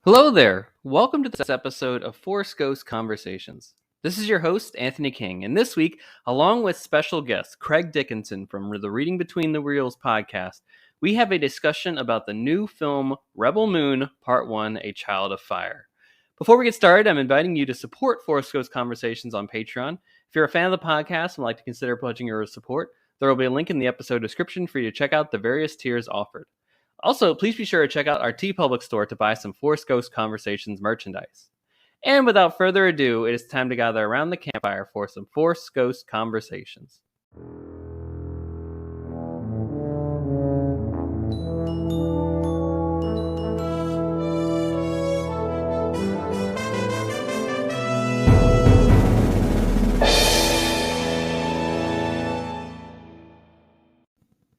Hello there. Welcome to this episode of Force Ghost Conversations. This is your host, Anthony King, and this week, along with special guest Craig Dickinson from the Reading Between the Reels podcast, we have a discussion about the new film Rebel Moon Part 1, A Child of Fire. Before we get started, I'm inviting you to support Force Ghost Conversations on Patreon. If you're a fan of the podcast and would like to consider pledging your support, there will be a link in the episode description for you to check out the various tiers offered. Also, please be sure to check out our TeePublic store to buy some Force Ghost Conversations merchandise. And without further ado, it is time to gather around the campfire for some Force Ghost Conversations.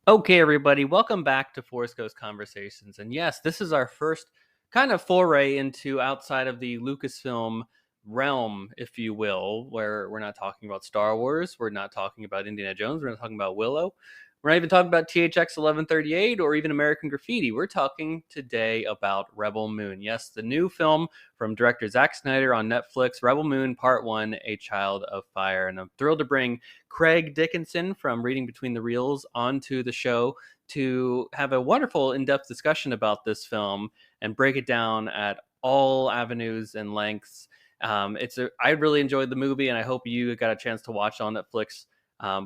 Okay, everybody, welcome back to Force Ghost Conversations. And yes, this is our first kind of foray into outside of the Lucasfilm realm, if you will, where we're not talking about Star Wars, we're not talking about Indiana Jones, we're not talking about Willow, we're not even talking about THX 1138 or even American Graffiti. We're talking today about Rebel Moon. Yes, the new film from director Zack Snyder on Netflix, Rebel Moon Part 1, A Child of Fire. And I'm thrilled to bring Craig Dickinson from Reading Between the Reels onto the show to have a wonderful in-depth discussion about this film and break it down at all avenues and lengths. I really enjoyed the movie, and I hope you got a chance to watch it on Netflix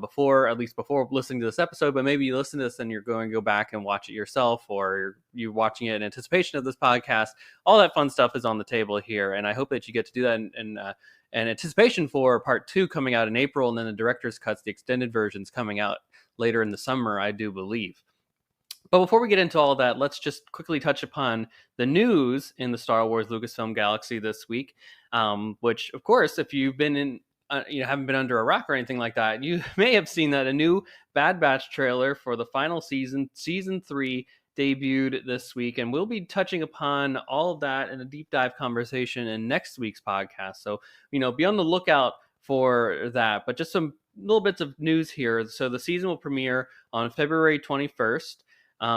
before listening to this episode. But maybe you listen to this and you're going to go back and watch it yourself, or you're watching it in anticipation of this podcast. All that fun stuff is on the table here, and I hope that you get to do that in anticipation for part 2 coming out in April, and then the director's cuts, the extended versions, coming out later in the summer, I do believe. But before we get into all that, let's just quickly touch upon the news in the Star Wars Lucasfilm galaxy this week, which, of course, if you've been in haven't been under a rock or anything like that, you may have seen that a new Bad Batch trailer for the final season 3, debuted this week, and we'll be touching upon all of that in a deep dive conversation in next week's podcast. So, be on the lookout for that. But just some little bits of news here. So the season will premiere on February 21st,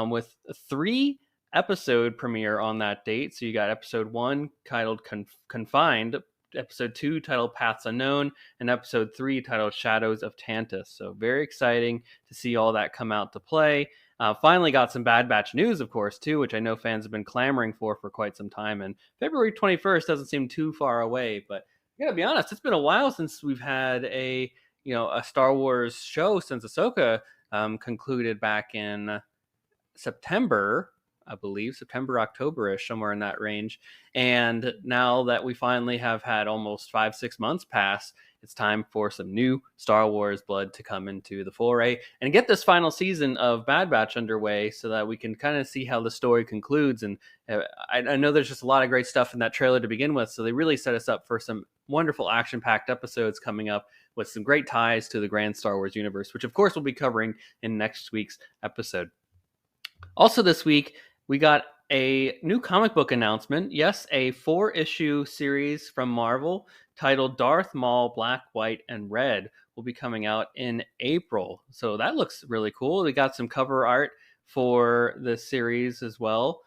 with 3 episode premiere on that date. So you got episode 1 titled Confined, episode 2 titled Paths Unknown, and episode 3 titled Shadows of Tantus. So very exciting to see all that come out to play. Finally got some Bad Batch news, of course, too, which I know fans have been clamoring for quite some time. And February 21st doesn't seem too far away, but I gotta be honest, it's been a while since we've had a Star Wars show, since Ahsoka concluded back in September, I believe, September, October-ish, somewhere in that range. And now that we finally have had almost 5-6 months pass, it's time for some new Star Wars blood to come into the foray and get this final season of Bad Batch underway so that we can kind of see how the story concludes. And I know there's just a lot of great stuff in that trailer to begin with, so they really set us up for some wonderful action-packed episodes coming up with some great ties to the grand Star Wars universe, which of course we'll be covering in next week's episode. Also this week, we got a new comic book announcement. Yes, a 4-issue series from Marvel titled Darth Maul Black, White, and Red will be coming out in April. So that looks really cool. We got some cover art for the series as well,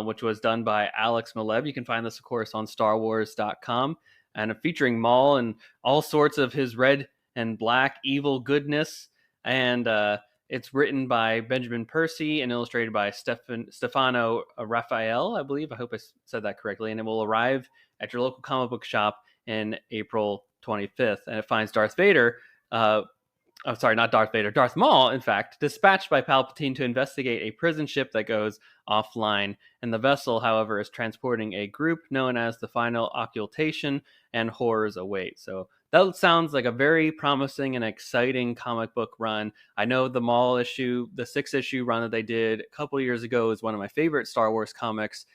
which was done by Alex Malev. You can find this, of course, on StarWars.com. And featuring Maul and all sorts of his red and black evil goodness. And it's written by Benjamin Percy and illustrated by Stefano Raphael, I believe. I hope I said that correctly. And it will arrive at your local comic book shop in April 25th. And it finds Darth Maul, in fact, dispatched by Palpatine to investigate a prison ship that goes offline. And the vessel, however, is transporting a group known as the Final Occultation, and horrors await. So that sounds like a very promising and exciting comic book run. I know the Maul issue, the 6-issue run that they did a couple years ago, is one of my favorite Star Wars comics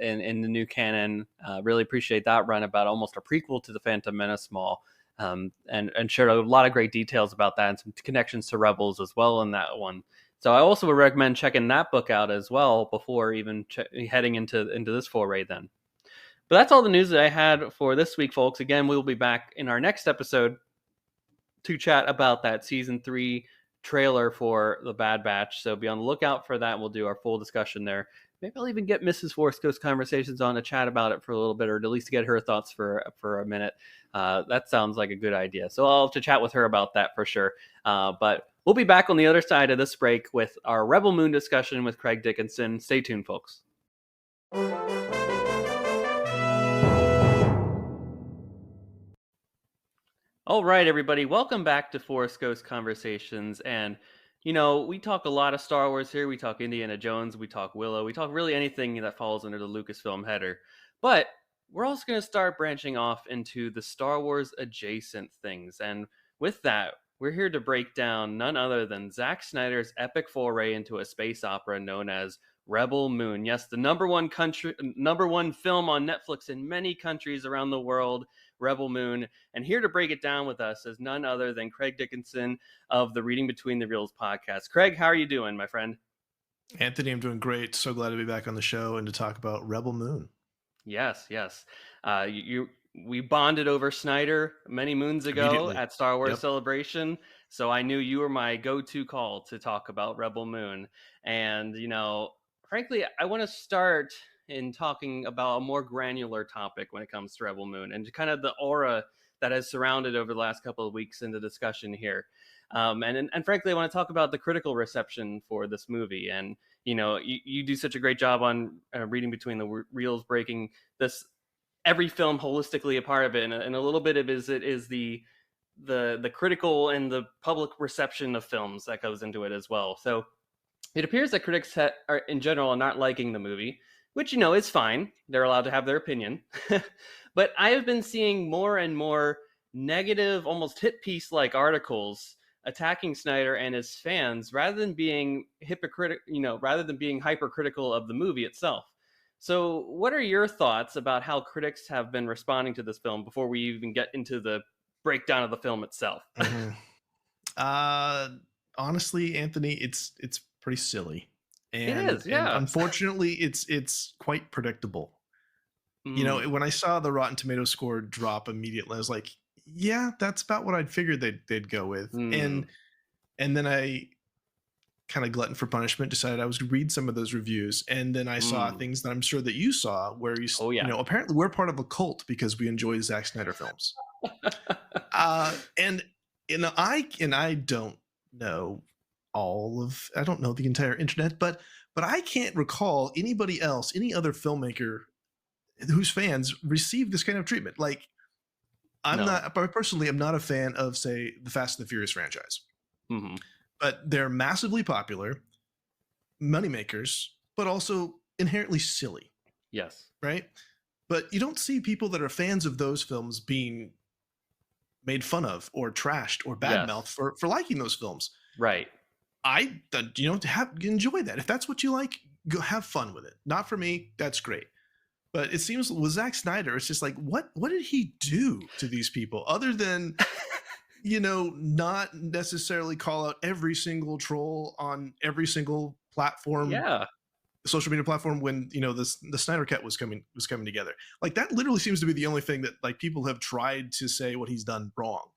in the new canon. Really appreciate that run, about almost a prequel to the Phantom Menace Maul. And shared a lot of great details about that and some connections to Rebels as well in that one. So I also would recommend checking that book out as well before even heading into this foray then. But that's all the news that I had for this week, folks. Again, we'll be back in our next episode to chat about that season 3 trailer for the Bad Batch. So be on the lookout for that. We'll do our full discussion there maybe I'll even get Mrs. Force Ghost Conversations on to chat about it for a little bit, or at least get her thoughts for a minute. That sounds like a good idea. So I'll have to chat with her about that for sure. But we'll be back on the other side of this break with our Rebel Moon discussion with Craig Dickinson. Stay tuned, folks. All right, everybody, welcome back to Force Ghost Conversations. And, we talk a lot of Star Wars here. We talk Indiana Jones, we talk Willow, we talk really anything that falls under the Lucasfilm header. But we're also going to start branching off into the Star Wars adjacent things. And with that, we're here to break down none other than Zack Snyder's epic foray into a space opera known as Rebel Moon. Yes, the number one film on Netflix in many countries around the world, Rebel Moon. And here to break it down with us is none other than Craig Dickinson of the Reading Between the Reels podcast. Craig, how are you doing, my friend? Anthony, I'm doing great. So glad to be back on the show and to talk about Rebel Moon. Yes. We bonded over Snyder many moons ago at Star Wars Celebration, so I knew you were my go-to call to talk about Rebel Moon. And frankly, I want to start in talking about a more granular topic when it comes to Rebel Moon and kind of the aura that has surrounded over the last couple of weeks in the discussion here. And frankly, I want to talk about the critical reception for this movie. And you do such a great job on reading between the reels, breaking this every film holistically a part of it, and a little bit of it is the critical and the public reception of films that goes into it as well. So it appears that critics are in general are not liking the movie, which is fine. They're allowed to have their opinion. But I have been seeing more and more negative, almost hit piece like articles attacking Snyder and his fans rather than being hypercritical of the movie itself. So what are your thoughts about how critics have been responding to this film before we even get into the breakdown of the film itself? Honestly, Anthony, it's pretty silly. And, it is, yeah. And unfortunately, it's quite predictable. When I saw the Rotten Tomatoes score drop immediately, I was like, yeah, that's about what I'd figured they'd go with. And then I kind of glutton for punishment decided I was going to read some of those reviews, and then I saw things that I'm sure that you saw where apparently we're part of a cult because we enjoy Zack Snyder films. And I don't know I don't know the entire internet, but I can't recall anybody else, any other filmmaker whose fans receive this kind of treatment. Like, personally, I'm not a fan of, say, the Fast and the Furious franchise. But they're massively popular, moneymakers, but also inherently silly. Yes. Right? But you don't see people that are fans of those films being made fun of or trashed or badmouthed for liking those films. Right. Enjoy that. If that's what you like, go have fun with it. Not for me, that's great. But it seems with Zack Snyder, it's just like, what did he do to these people other than not necessarily call out every single troll on every single platform, social media platform when the Snyder Cut was coming together. Like, that literally seems to be the only thing that, like, people have tried to say what he's done wrong.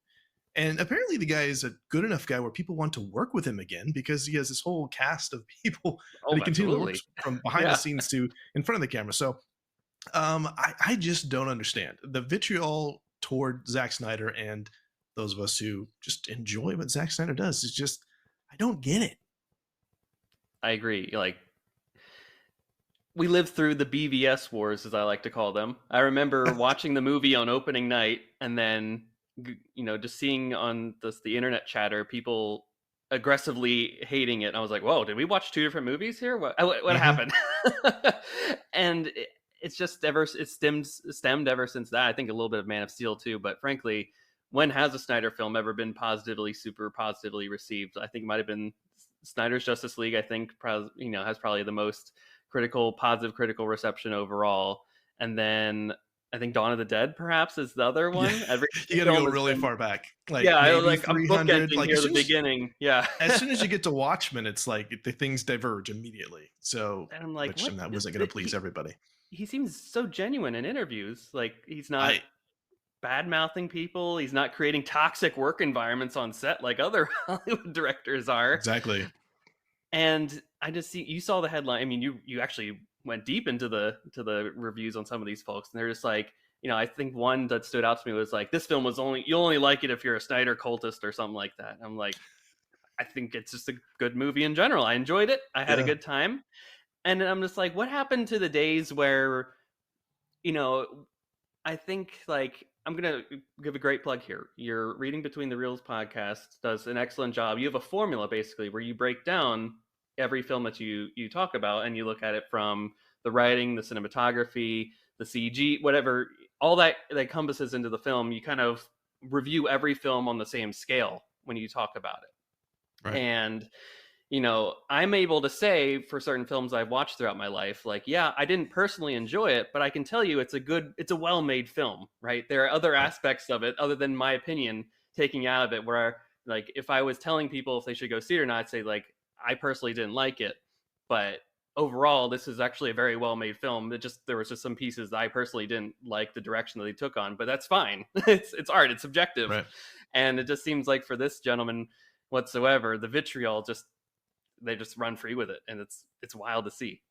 And apparently the guy is a good enough guy where people want to work with him again because he has this whole cast of people that he continually works from behind the scenes to in front of the camera. So I just don't understand the vitriol toward Zack Snyder and those of us who just enjoy what Zack Snyder does. It's just, I don't get it. I agree. Like, we lived through the BVS wars, as I like to call them. I remember watching the movie on opening night and then, just seeing on the internet chatter, people aggressively hating it. And I was like, whoa, did we watch two different movies here? What happened? And it's just stemmed ever since that. I think a little bit of Man of Steel too, but frankly, when has a Snyder film ever been super positively received? I think it might have been Snyder's Justice League. I think has probably the most positive critical reception overall. And then I think Dawn of the Dead perhaps is the other one. Yeah. You got to go really far back. Like, I'm bookending like here the beginning. Yeah. As soon as you get to Watchmen, it's like the things diverge immediately. So, and I'm like, that wasn't going to please everybody. He seems so genuine in interviews. Like, he's not bad-mouthing people. He's not creating toxic work environments on set like other Hollywood directors are. Exactly. And I just you saw the headline. I mean, you actually went deep into the reviews on some of these folks, and they're just like, I think one that stood out to me was like, this film was only you'll only like it if you're a Snyder cultist or something like that. And I'm like, I think it's just a good movie in general. I enjoyed it. I had a Yeah. good time. And I'm just like, what happened to the days where, you know, I think like I'm gonna give a great plug here. Your Reading Between the Reels podcast does an excellent job. You have a formula basically where you break down every film that you talk about, and you look at it from the writing, the cinematography, the CG, whatever, all that encompasses into the film. You kind of review every film on the same scale when you talk about it. Right. And I'm able to say for certain films I've watched throughout my life, like, yeah, I didn't personally enjoy it, but I can tell you it's a well-made film, right? There are other Right. aspects of it other than my opinion taking out of it where, like, if I was telling people if they should go see it or not, I'd say, like, I personally didn't like it, but overall, this is actually a very well-made film. There was just some pieces that I personally didn't like the direction that they took on, but that's fine. It's art, it's subjective. Right. And it just seems like for this gentleman whatsoever, the vitriol just they just run free with it, and it's wild to see.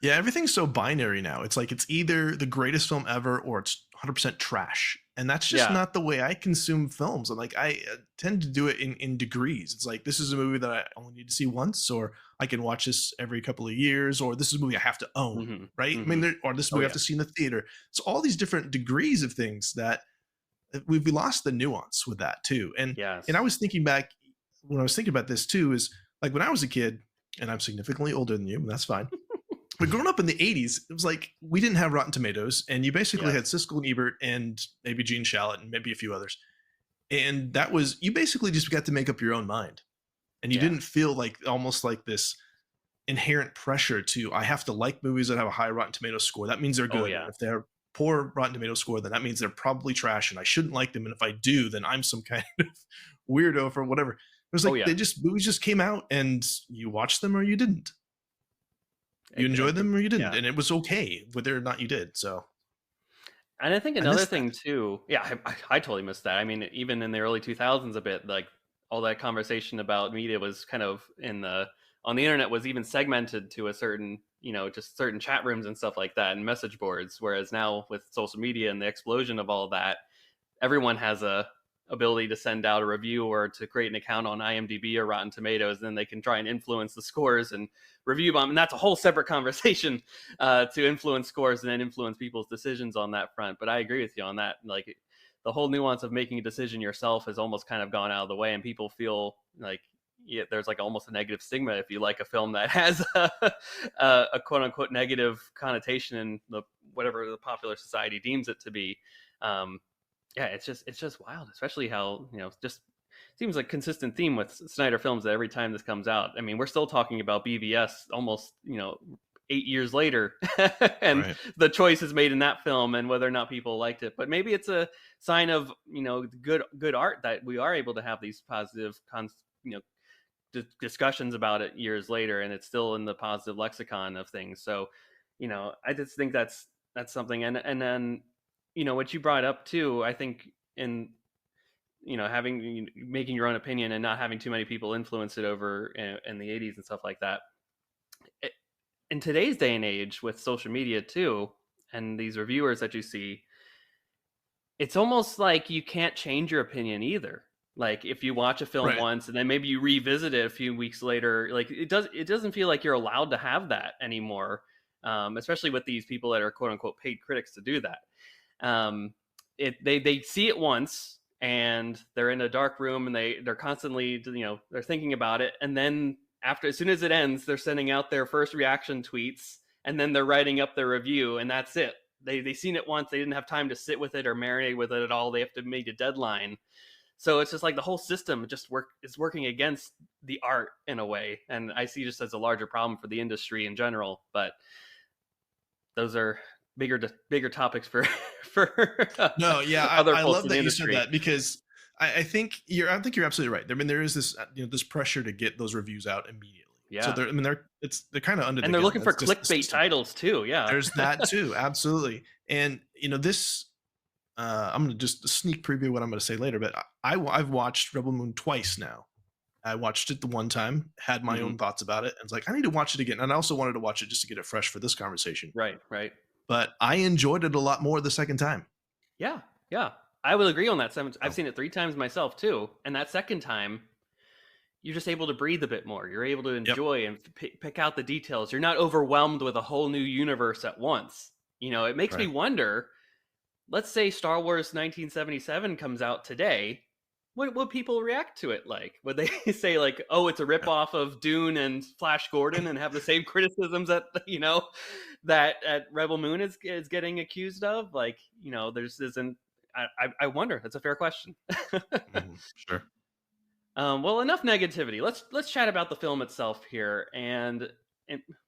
Yeah, everything's so binary now. It's like it's either the greatest film ever or it's 100% trash. And that's just Yeah. not the way I consume films. And like I tend to do it in degrees. It's like this is a movie that I only need to see once, or I can watch this every couple of years, or this is a movie I have to own, Hmm. right? I Hmm. mean, or this Oh movie I have yeah. to see in the theater. So all these different degrees of things that we lost the nuance with that too. And I Yes. was thinking back when I was thinking about this too, is like when I was a kid, and I'm significantly older than you, and that's fine. But growing up in the 80s, it was like we didn't have Rotten Tomatoes, and you basically had Yes. Siskel and Ebert and maybe Gene Shalit and maybe a few others. And that was you basically just got to make up your own mind. And you Yeah. didn't feel like almost like this inherent pressure to I have to like movies that have a high Rotten Tomato score. That means they're Oh good. And yeah. if they're poor Rotten Tomato score, then that means they're probably trash and I shouldn't like them. And if I do, then I'm some kind of weirdo for whatever. It was Oh like yeah. movies just came out and you watched them or you didn't. You enjoyed them or you didn't. Yeah. And it was okay whether or not you did. So And I think I another missed that. thing too, yeah, I totally missed that. I mean, even in the early 2000s, a bit like all that conversation about media was kind of on the internet was even segmented to a certain, just certain chat rooms and stuff like that and message boards. Whereas now with social media and the explosion of all that, everyone has a ability to send out a review or to create an account on IMDb or Rotten Tomatoes, and then they can try and influence the scores and review them. And that's a whole separate conversation to influence scores and then influence people's decisions on that front. But I agree with you on that. Like the whole nuance of making a decision yourself has almost kind of gone out of the way, and people feel like there's like almost a negative stigma if you like a film that has a quote unquote negative connotation in the whatever the popular society deems it to be. Um, yeah, it's just wild, especially how just seems like consistent theme with Snyder films that every time this comes out. I mean, we're still talking about BVS almost 8 years later, and Right. the choices made in that film and whether or not people liked it. But maybe it's a sign of good art that we are able to have these positive discussions about it years later, and it's still in the positive lexicon of things. So, I just think that's something. And then what you brought up too, I think in having making your own opinion and not having too many people influence it over in the 80s and stuff like that. It, in today's day and age with social media too, and these reviewers that you see, it's almost like you can't change your opinion either. Like if you watch a film Right. once and then maybe you revisit it a few weeks later, like it doesn't feel like you're allowed to have that anymore. Especially with these people that are quote unquote paid critics to do that. Um, they see it once and they're in a dark room and they're constantly they're thinking about it, and then after as soon as it ends they're sending out their first reaction tweets, and then they're writing up their review, and that's it. They seen it once, they didn't have time to sit with it or marinate with it at all. They have to meet a deadline. So it's just like the whole system just is working against the art in a way, and I see just as a larger problem for the industry in general. But those are bigger topics for for No, yeah, other I folks love in the that you said industry. that because I think you're absolutely right. I mean, there is this this pressure to get those reviews out immediately. So Yeah, they're kind of under and the they're gun. looking for That's just the clickbait system. titles too. Yeah. There's that too, absolutely. And this I'm gonna just sneak preview what I'm gonna say later, but I've watched Rebel Moon twice now, I watched it the one time, had my Hmm. own thoughts about it, and was like, I need to watch it again. And I also wanted to watch it just to get it fresh for this conversation. Right, right. But I enjoyed it a lot more the second time. Yeah, yeah. I will agree on that. I've So, seen it 3 times myself too, and that second time, you're just able to breathe a bit more. You're able to yep, enjoy and pick out the details. You're not overwhelmed with a whole new universe at once. It makes me right. wonder. Let's say Star Wars 1977 comes out today. What would people react to it like? Would they say like, "Oh, it's a Yeah. ripoff of Dune and Flash Gordon," and have the same criticisms that that at Rebel Moon is getting accused of? Like, there's isn't. I wonder. That's a fair question. Sure. Well, enough negativity. Let's chat about the film itself here, and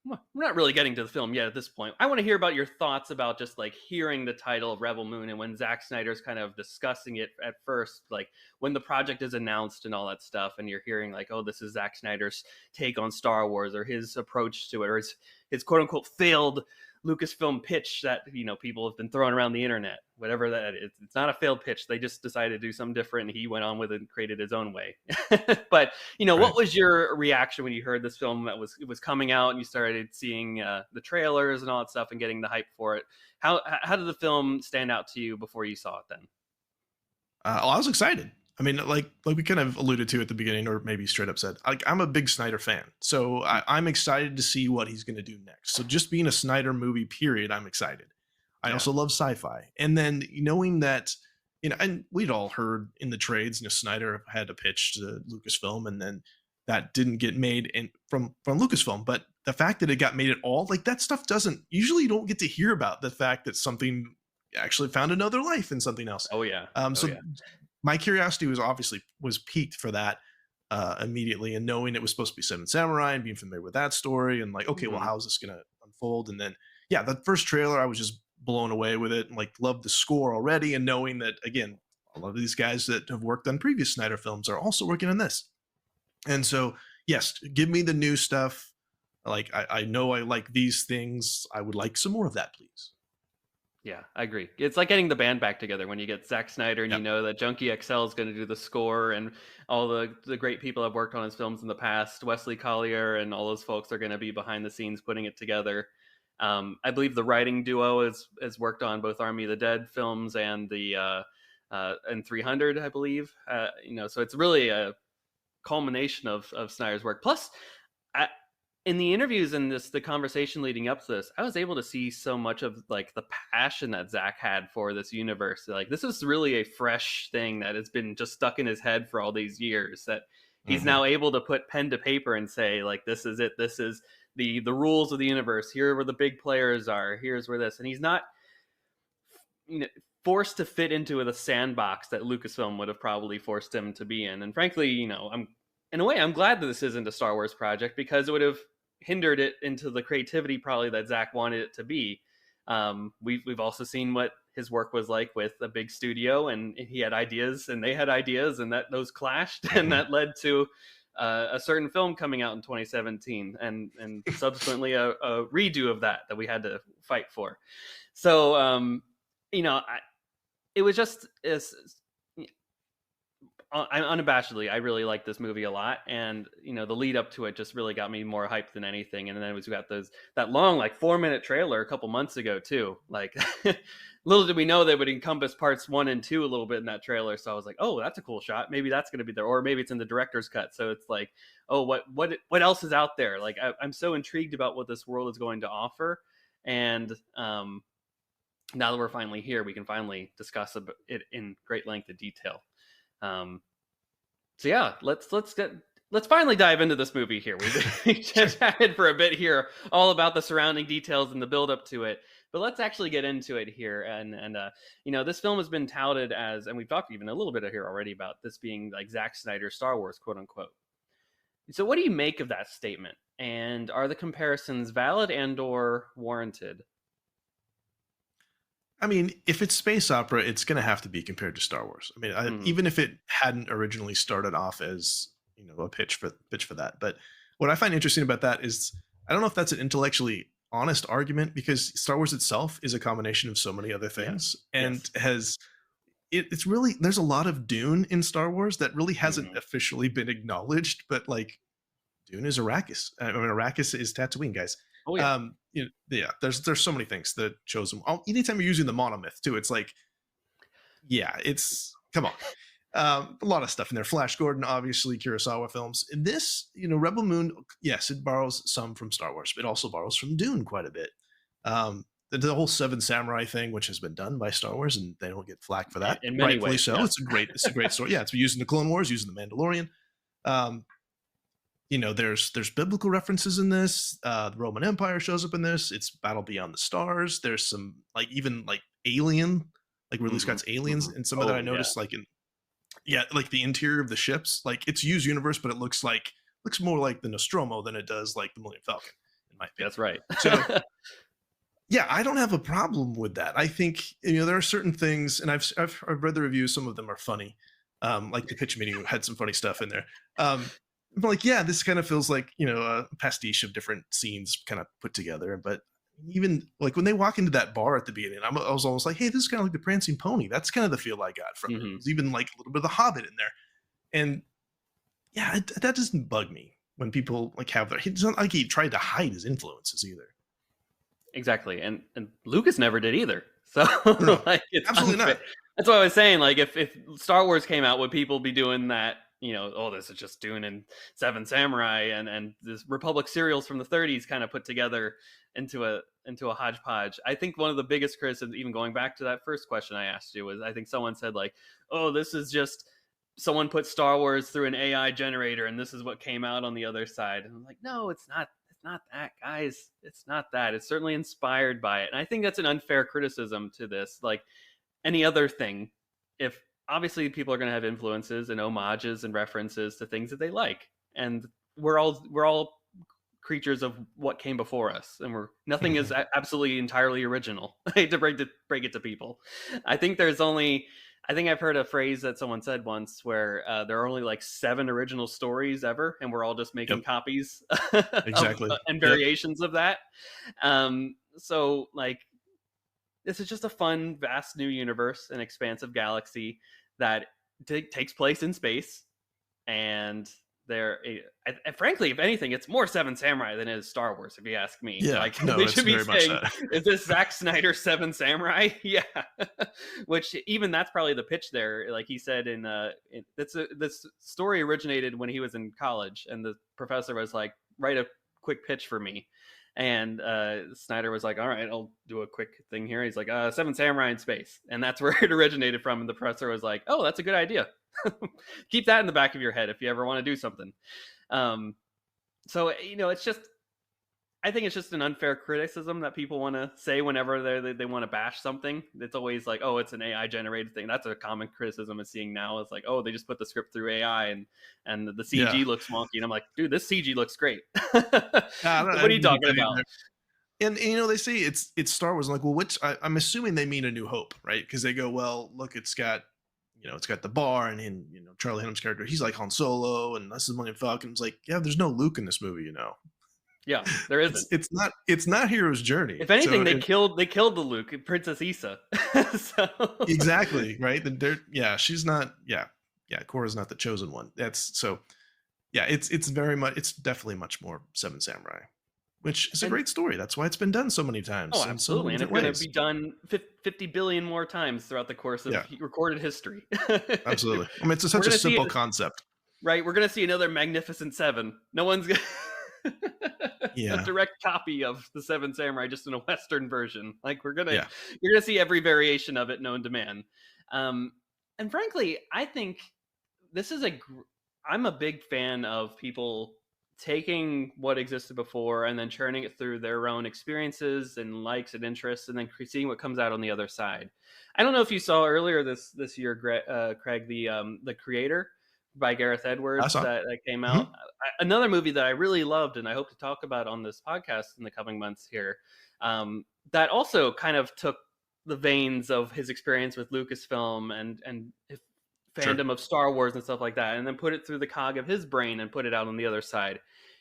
well, we're not really getting to the film yet at this point. I want to hear about your thoughts about just like hearing the title of Rebel Moon and when Zack Snyder's kind of discussing it at first, like when the project is announced and all that stuff, and you're hearing like, oh, this is Zack Snyder's take on Star Wars or his approach to it, or his quote unquote failed Lucasfilm pitch that people have been throwing around the internet, whatever that is. It's not a failed pitch. They just decided to do something different, and he went on with it and created his own way. But Right. what was your reaction when you heard this film that was coming out and you started seeing the trailers and all that stuff and getting the hype for it? How did the film stand out to you before you saw it then? Well, I was excited. I mean, like we kind of alluded to at the beginning, or maybe straight up said, like I'm a big Snyder fan, so I'm excited to see what he's going to do next. So just being a Snyder movie, period, I'm excited. I Yeah. also love sci-fi, and then knowing that, and we'd all heard in the trades, Snyder had a pitch to Lucasfilm, and then that didn't get made in from Lucasfilm. But the fact that it got made at all, like that stuff doesn't usually, you don't get to hear about the fact that something actually found another life in something else. Oh yeah. Oh So yeah. my curiosity was piqued for that immediately, and knowing it was supposed to be Seven Samurai and being familiar with that story, and like, okay, well, Hmm. how is this going to unfold? And then, yeah, the first trailer, I was just blown away with it, and like loved the score already, and knowing that again, a lot of these guys that have worked on previous Snyder films are also working on this, and so yes, give me the new stuff. Like I know I like these things. I would like some more of that, please. Yeah, I agree. It's like getting the band back together when you get Zack Snyder and you Yep. know that Junkie XL is going to do the score, and all the great people have worked on his films in the past. Wesley Collier and all those folks are going to be behind the scenes putting it together. I believe the writing duo has worked on both Army of the Dead films and the and 300, I believe. So it's really a culmination of Snyder's work. Plus, I, in the interviews and the conversation leading up to this, I was able to see so much of like the passion that Zach had for this universe. Like this is really a fresh thing that has been just stuck in his head for all these years. That he's Hmm. now able to put pen to paper and say like, this is it. This is the rules of the universe. Here where the big players are. Here's where this. And he's not you know forced to fit into the sandbox that Lucasfilm would have probably forced him to be in. And frankly, I'm in a way I'm glad that this isn't a Star Wars project because it would have hindered it into the creativity probably that Zach wanted it to be. We've also seen what his work was like with a big studio, and he had ideas, and they had ideas, and that those clashed, and Hmm. that led to a certain film coming out in 2017, and subsequently a redo of that we had to fight for. So it was just unabashedly, I really like this movie a lot, and the lead up to it just really got me more hyped than anything. And then we got that long, like 4 minute trailer a couple months ago too. Like, little did we know they would encompass parts 1 and 2 a little bit in that trailer. So I was like, oh, that's a cool shot. Maybe that's going to be there, or maybe it's in the director's cut. So it's like, oh, what else is out there? Like, I'm so intrigued about what this world is going to offer, and now that we're finally here, we can finally discuss it in great length and detail. Um, so yeah, let's finally dive into this movie here. We Sure. just chatted for a bit here, all about the surrounding details and the build up to it. But let's actually get into it here. And this film has been touted as, and we've talked even a little bit here already about this being like Zack Snyder's Star Wars, quote unquote. So what do you make of that statement? And are the comparisons valid and/or warranted? I mean, if it's space opera, it's going to have to be compared to Star Wars. I mean, Hmm. even if it hadn't originally started off as a pitch for that, but what I find interesting about that is I don't know if that's an intellectually honest argument because Star Wars itself is a combination of so many other Yeah. things and Yes. has it's really, there's a lot of Dune in Star Wars that really hasn't Mhm. officially been acknowledged, but like Dune is Arrakis. I mean, Arrakis is Tatooine, guys. Oh yeah. Yeah, there's so many things that shows them. Anytime you're using the monomyth too, it's like, yeah, it's come on. A lot of stuff in there. Flash Gordon, obviously Kurosawa films. In this, Rebel Moon, yes, it borrows some from Star Wars, but it also borrows from Dune quite a bit. The whole Seven Samurai thing, which has been done by Star Wars, and they don't get flack for that. In many Rightfully ways, so. yes. It's a great story. Yeah, it's used in the Clone Wars, used in the Mandalorian. Um, there's biblical references in this. The Roman Empire shows up in this. It's Battle Beyond the Stars. There's some like even like Alien, like Ridley Mhm. Scott's Aliens, Mhm. and some of that I Oh yeah. noticed like in yeah, like the interior of the ships, like it's used universe, but it looks more like the Nostromo than it does like the Millennium Falcon, in my opinion. That's right. So yeah, I don't have a problem with that. I think there are certain things, and I've read the reviews. Some of them are funny, like the pitch meeting had some funny stuff in there. But like, yeah, this kind of feels like a pastiche of different scenes kind of put together. But even like when they walk into that bar at the beginning, I was almost like, hey, this is kind of like the Prancing Pony. That's kind of the feel I got from it. Mhm. There's even like a little bit of the Hobbit in there, and yeah, that doesn't bug me when people like have their. It's not like he tried to hide his influences either. Exactly, and Lucas never did either. So No, like it's absolutely unfair. not. That's what I was saying. Like if Star Wars came out, would people be doing that? Oh, this is just Dune and Seven Samurai and this Republic serials from the 30s kind of put together into a hodgepodge. I think one of the biggest criticisms, even going back to that first question I asked you, was I think someone said like, "Oh, this is just someone put Star Wars through an AI generator, and this is what came out on the other side." And I'm like, no, it's not. It's not that, guys. It's not that. It's certainly inspired by it, and I think that's an unfair criticism to this. Like any other thing, if obviously people are going to have influences and homages and references to things that they like, and we're all creatures of what came before us, and nothing is Mhm. absolutely entirely original. I hate to break it to people. I think there's only I think I've heard a phrase that someone said once where there are only like 7 original stories ever, and we're all just making Yep, copies of exactly. and Yep. variations of that. So like this is just a fun, vast new universe, an expansive galaxy that takes place in space, and there, frankly, if anything, it's more Seven Samurai than it is Star Wars. If you ask me, Yeah, like no, they it's should be very much saying, that. "Is this Zack Snyder Seven Samurai?" Yeah, which even that's probably the pitch there. Like he said this story originated when he was in college, and the professor was like, "Write a quick pitch for me." And Snyder was like, "All right, I'll do a quick thing here." He's like, "Seven Samurai in space," and that's where it originated from. And the professor was like, "Oh, that's a good idea. Keep that in the back of your head if you ever want to do something." Um, so it's just I think it's just an unfair criticism that people want to say whenever they want to bash something. It's always like, oh, it's an AI generated thing. That's a common criticism I'm seeing now. It's like, oh, they just put the script through AI and the Yeah, CG looks wonky. And I'm like, dude, this CG looks great. What I are you agree with talking that about? either. And they say it's Star Wars. I'm like, well, which I'm assuming they mean A New Hope, right? Because they go, well, look, it's got the bar, and Charlie Hunnam's character, he's like Han Solo, and this is Millennium Falcon. It's like, yeah, there's no Luke in this movie. Yeah, there isn't. It's not Hero's Journey. If anything, So they killed the Luke, Princess Issa. So exactly right. Then yeah, she's not. Yeah, Korra's not the chosen one. That's so. Yeah, it's very much. It's definitely much more Seven Samurai, which is a and great story. That's why it's been done so many oh, times in so many absolutely, and it's different going to ways. be done 50 billion more times throughout the course of Yeah, recorded history. absolutely. I mean, it's We're such a going to see simple it, concept. right? We're going to see another Magnificent Seven. No one's gonna a Yeah, direct copy of the Seven Samurai, just in a Western version. Like yeah, you're gonna see every variation of it known to man. Um, and frankly, I think this is I'm a big fan of people taking what existed before and then churning it through their own experiences and likes and interests, and then seeing what comes out on the other side. I don't know if you saw earlier this year, Craig, the Creator by Gareth I Edwards saw. that came Hmm. out. Another movie that I really loved and I hope to talk about on this podcast in the coming months here. That also kind of took the veins of his experience with Lucasfilm and Sure. fandom of Star Wars and stuff like that, and then put it through the cog of his brain and put it out on the other side.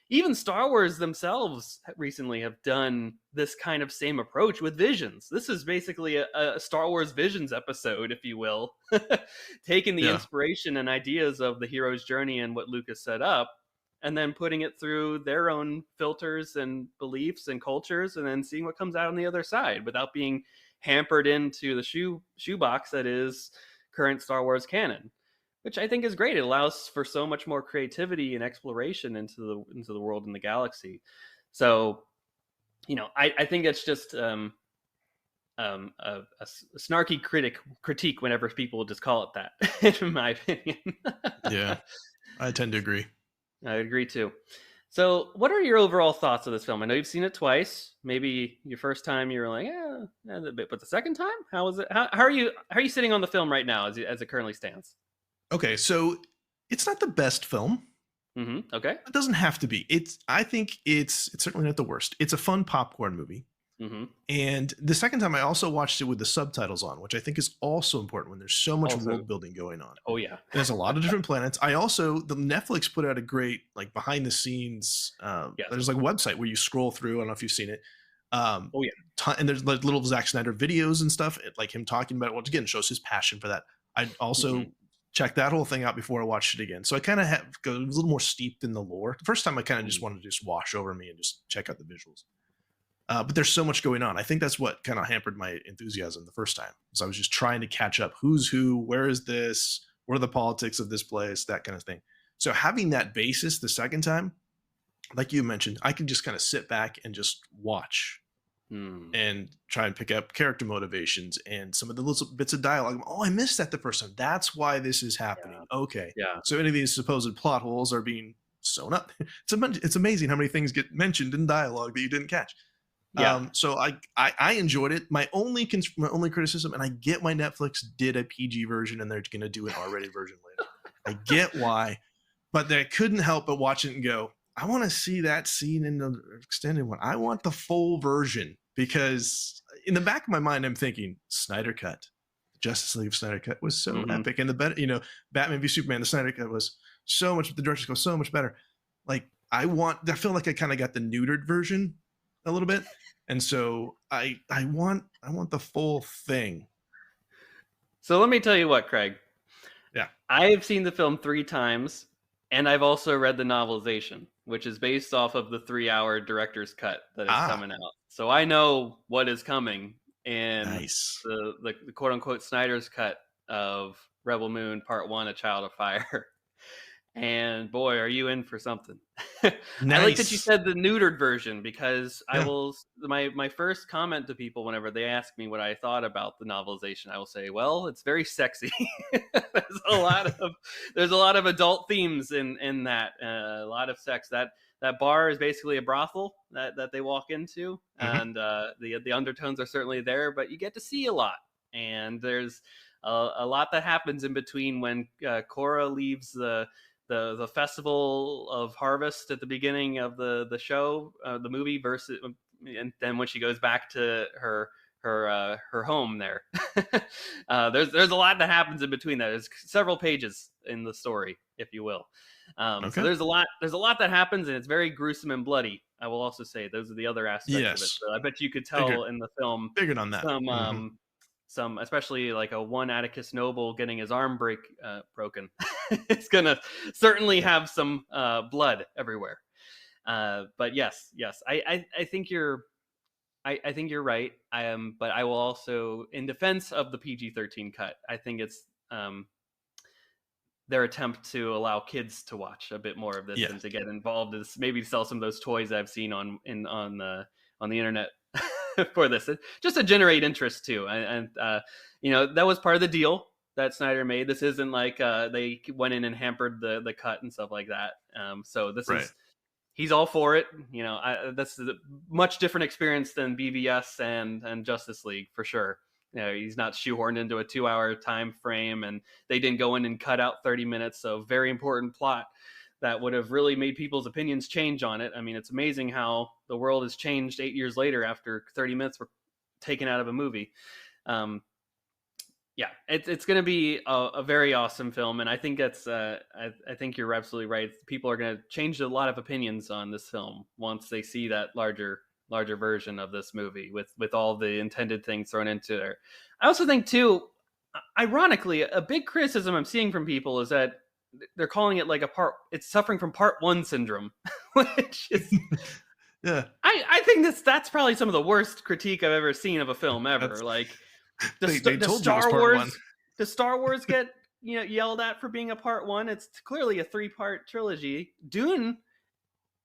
even Star Wars themselves recently have done this kind of same approach with Visions. This is basically a Star Wars Visions episode, if you will, taking the Yeah. inspiration and ideas of the hero's journey and what Lucas set up, and then putting it through their own filters and beliefs and cultures, and then seeing what comes out on the other side without being hampered into the shoebox that is current Star Wars canon, which I think is great. It allows for so much more creativity and exploration into the world and the galaxy. So, I think it's just a snarky critique whenever people just call it that, in my opinion. Yeah, I tend to agree. I agree too. So, what are your overall thoughts of this film? I know you've seen it twice. Maybe your first time you were like, but the second time, how was it? How are you? How are you sitting on the film right now as it currently stands? Okay, so it's not the best film. Okay. It doesn't have to be. I think it's certainly not the worst. It's a fun popcorn movie. Mm-hmm. And the second time I also watched it with the subtitles on, which I think is also important when there's so much world building going on. Oh yeah. And there's a lot of different planets. The Netflix put out a great like behind the scenes. Yes. There's like a website where you scroll through. I don't know if you've seen it. Oh yeah. And there's like little Zack Snyder videos and stuff, like him talking about it. Once again, shows his passion for that. I also check that whole thing out before I watched it again. So I kind of was a little more steeped in the lore. The first time I kind of just wanted to just wash over me and just check out the visuals. But there's so much going on. I think that's what kind of hampered my enthusiasm the first time. So I was just trying to catch up. Who's who? Where is this? What are the politics of this place? That kind of thing. So having that basis the second time, like you mentioned, I could just kind of sit back and just watch and try and pick up character motivations and some of the little bits of dialogue. Oh, I missed that the first time. That's why this is happening. Yeah. Okay. Yeah. So any of these supposed plot holes are being sewn up. It's amazing how many things get mentioned in dialogue that you didn't catch. Yeah. So I enjoyed it. My only criticism, and I get why Netflix did a PG version and they're going to do an R-rated version later. I get why, but they couldn't help but watch it and go, I want to see that scene in the extended one. I want the full version, because in the back of my mind, I'm thinking Snyder Cut. Justice League Snyder Cut was so epic. And the better, Batman v Superman, the Snyder Cut was so much, the director's go so much better. Like I feel like I kind of got the neutered version a little bit. And so I want the full thing. So let me tell you what, Craig. Yeah. I've seen the film 3 times, and I've also read the novelization, which is based off of the 3-hour director's cut that is coming out. So I know what is coming. And nice. the quote unquote Snyder's cut of Rebel Moon Part 1, A Child of Fire. And boy, are you in for something. Nice. I like that you said the neutered version, because I will, my first comment to people whenever they ask me what I thought about the novelization, I will say, well, it's very sexy. There's a lot of adult themes in that, a lot of sex. That bar is basically a brothel that they walk into, and the undertones are certainly there, but you get to see a lot, and there's a lot that happens in between when Korra leaves the festival of harvest at the beginning of the show, the movie, versus, and then when she goes back to her home there. There's a lot that happens in between that. There's several pages in the story, if you will. So there's a lot that happens, and it's very gruesome and bloody. I will also say those are the other aspects of it. So I bet you could tell in the film figured on that some, especially like one Atticus Noble getting his arm broken. It's gonna certainly have some blood everywhere. But yes, I think you're right. But I will also, in defense of the PG-13 cut, I think it's their attempt to allow kids to watch a bit more of this and to get involved, is maybe sell some of those toys I've seen on the internet for this, just to generate interest too. And that was part of the deal that Snyder made. This isn't like they went in and hampered the cut and stuff like that. So this is, he's all for it. That's a much different experience than BVS and Justice League for sure. He's not shoehorned into a 2-hour time frame, and they didn't go in and cut out 30 minutes of very important plot that would have really made people's opinions change on it. I mean, it's amazing how the world has changed 8 years later after 30 minutes were taken out of a movie. Yeah, it's going to be a very awesome film, and I think that's I think you're absolutely right. People are going to change a lot of opinions on this film once they see that larger version of this movie with all the intended things thrown into there. I also think too, ironically, a big criticism I'm seeing from people is that they're calling it like it's suffering from part one syndrome, which is Yeah, I think that's probably some of the worst critique I've ever seen of a film ever. that's Like they the told you it was Star part one. Wars, does Star Wars get yelled at for being a part one? It's clearly a 3-part trilogy. Dune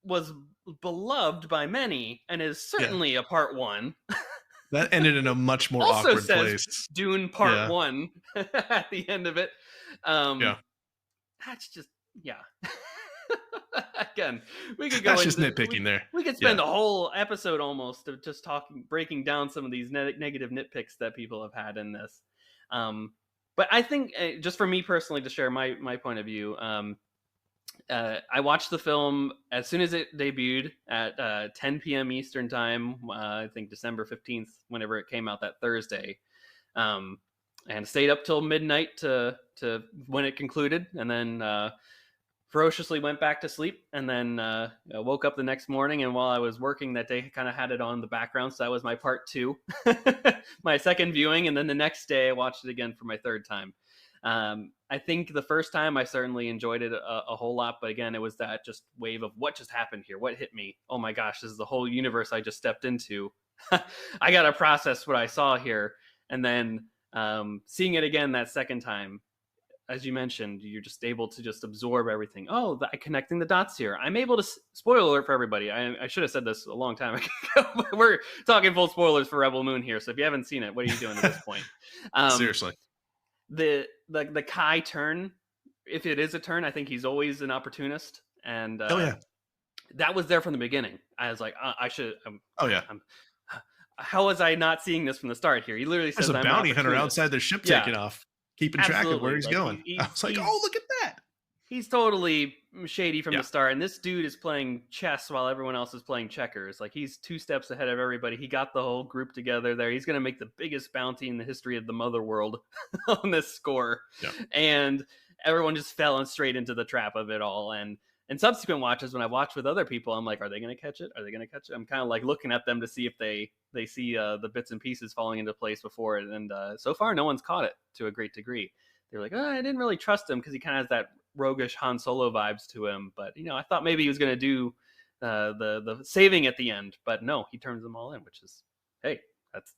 was beloved by many and is Yeah, certainly a part one. that ended in a much more Also awkward says place. Dune part Yeah, one at the end of it. Um, yeah. that's just yeah. Again, we could go That's just into nitpicking there. we could Yeah. spend a whole episode almost of just breaking down some of these negative nitpicks that people have had in this. But I think, just for me personally, to share my point of view, I watched the film as soon as it debuted at 10 p.m. Eastern time. I think December 15th, whenever it came out that Thursday, um, and stayed up till midnight to when it concluded, and then ferociously went back to sleep, and then woke up the next morning. And while I was working that day, kind of had it on the background, so that was my part two, my second viewing. And then the next day I watched it again for my third time. I think the first time I certainly enjoyed it a whole lot, but again, it was that just wave of what just happened here, what hit me. Oh my gosh, this is the whole universe I just stepped into. I gotta process what I saw here. And then seeing it again that second time, as you mentioned, you're just able to just absorb everything. Oh, connecting the dots here. I'm able to spoiler alert for everybody. I should have said this a long time ago, but we're talking full spoilers for Rebel Moon here. So if you haven't seen it, what are you doing at this point? Um, Seriously. the Kai turn, if it is a turn, I think he's always an opportunist, and Oh yeah. that was there from the beginning. I was like, I should. Oh yeah. How was I not seeing this from the start here? He literally There's says, a "I'm an bounty hunter opportunist." outside their ship Yeah, taking off, keeping track of where absolutely. he's Like going. I was like, oh, look at that. he's totally shady from Yeah. the start, and this dude is playing chess while everyone else is playing checkers. Like, he's 2 steps ahead of everybody. He got the whole group together there. He's going to make the biggest bounty in the history of the mother world on this score. Yeah. And everyone just fell straight into the trap of it all. And subsequent watches, when I watched with other people, I'm like, are they going to catch it? Are they going to catch it? I'm kind of like looking at them to see if they see the bits and pieces falling into place before it. And so far, no one's caught it to a great degree. They're like, I didn't really trust him because he kind of has that roguish Han Solo vibes to him. But, I thought maybe he was going to do the saving at the end. But no, he turns them all in, which is, hey, that's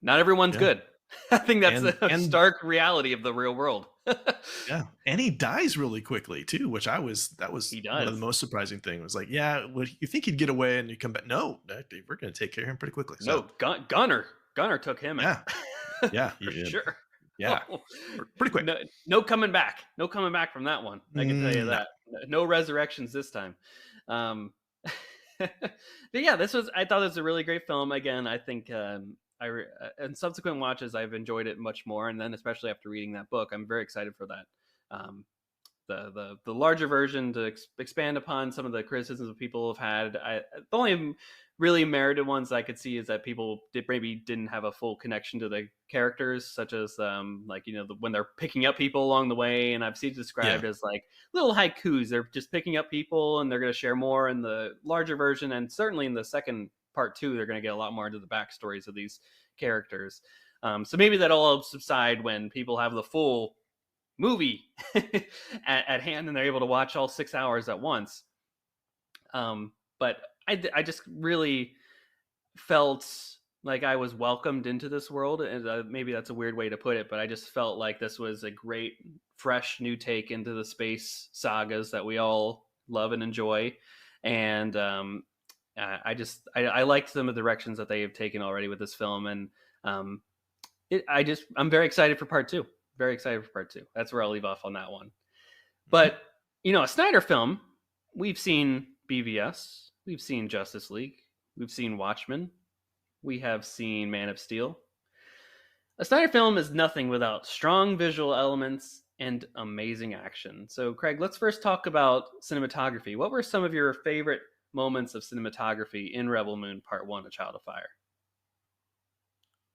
not everyone's good. I think that's a stark reality of the real world. Yeah, and he dies really quickly too, which that was one of the most surprising thing. Was like, yeah, you think he'd get away and you come back? No, we're going to take care of him pretty quickly. So. No, Gunner took him. Yeah, yeah, for sure. Yeah, pretty quick. No coming back. No coming back from that one. I can tell you that. No resurrections this time. But yeah, I thought it was a really great film. Again, I think in subsequent watches, I've enjoyed it much more, and then especially after reading that book, I'm very excited for that. The larger version to expand upon some of the criticisms that people have had. The only really merited ones I could see is that people maybe didn't have a full connection to the characters, such as when they're picking up people along the way, and I've seen it described as like little haikus. They're just picking up people, and they're going to share more in the larger version, and certainly in the second part 2, they're going to get a lot more into the backstories of these characters. So maybe that'll all subside when people have the full movie at hand and they're able to watch all 6 hours at once. But I just really felt like I was welcomed into this world, and maybe that's a weird way to put it, but I just felt like this was a great, fresh new take into the space sagas that we all love and enjoy. And I liked some of the directions that they have taken already with this film, and I'm very excited for part 2. Very excited for part 2. That's where I'll leave off on that one. But a Snyder film, we've seen BVS, we've seen Justice League, we've seen Watchmen, we have seen Man of Steel. A Snyder film is nothing without strong visual elements and amazing action. So, Craig, let's first talk about cinematography. What were some of your favorite moments of cinematography in Rebel Moon Part 1, A Child of Fire?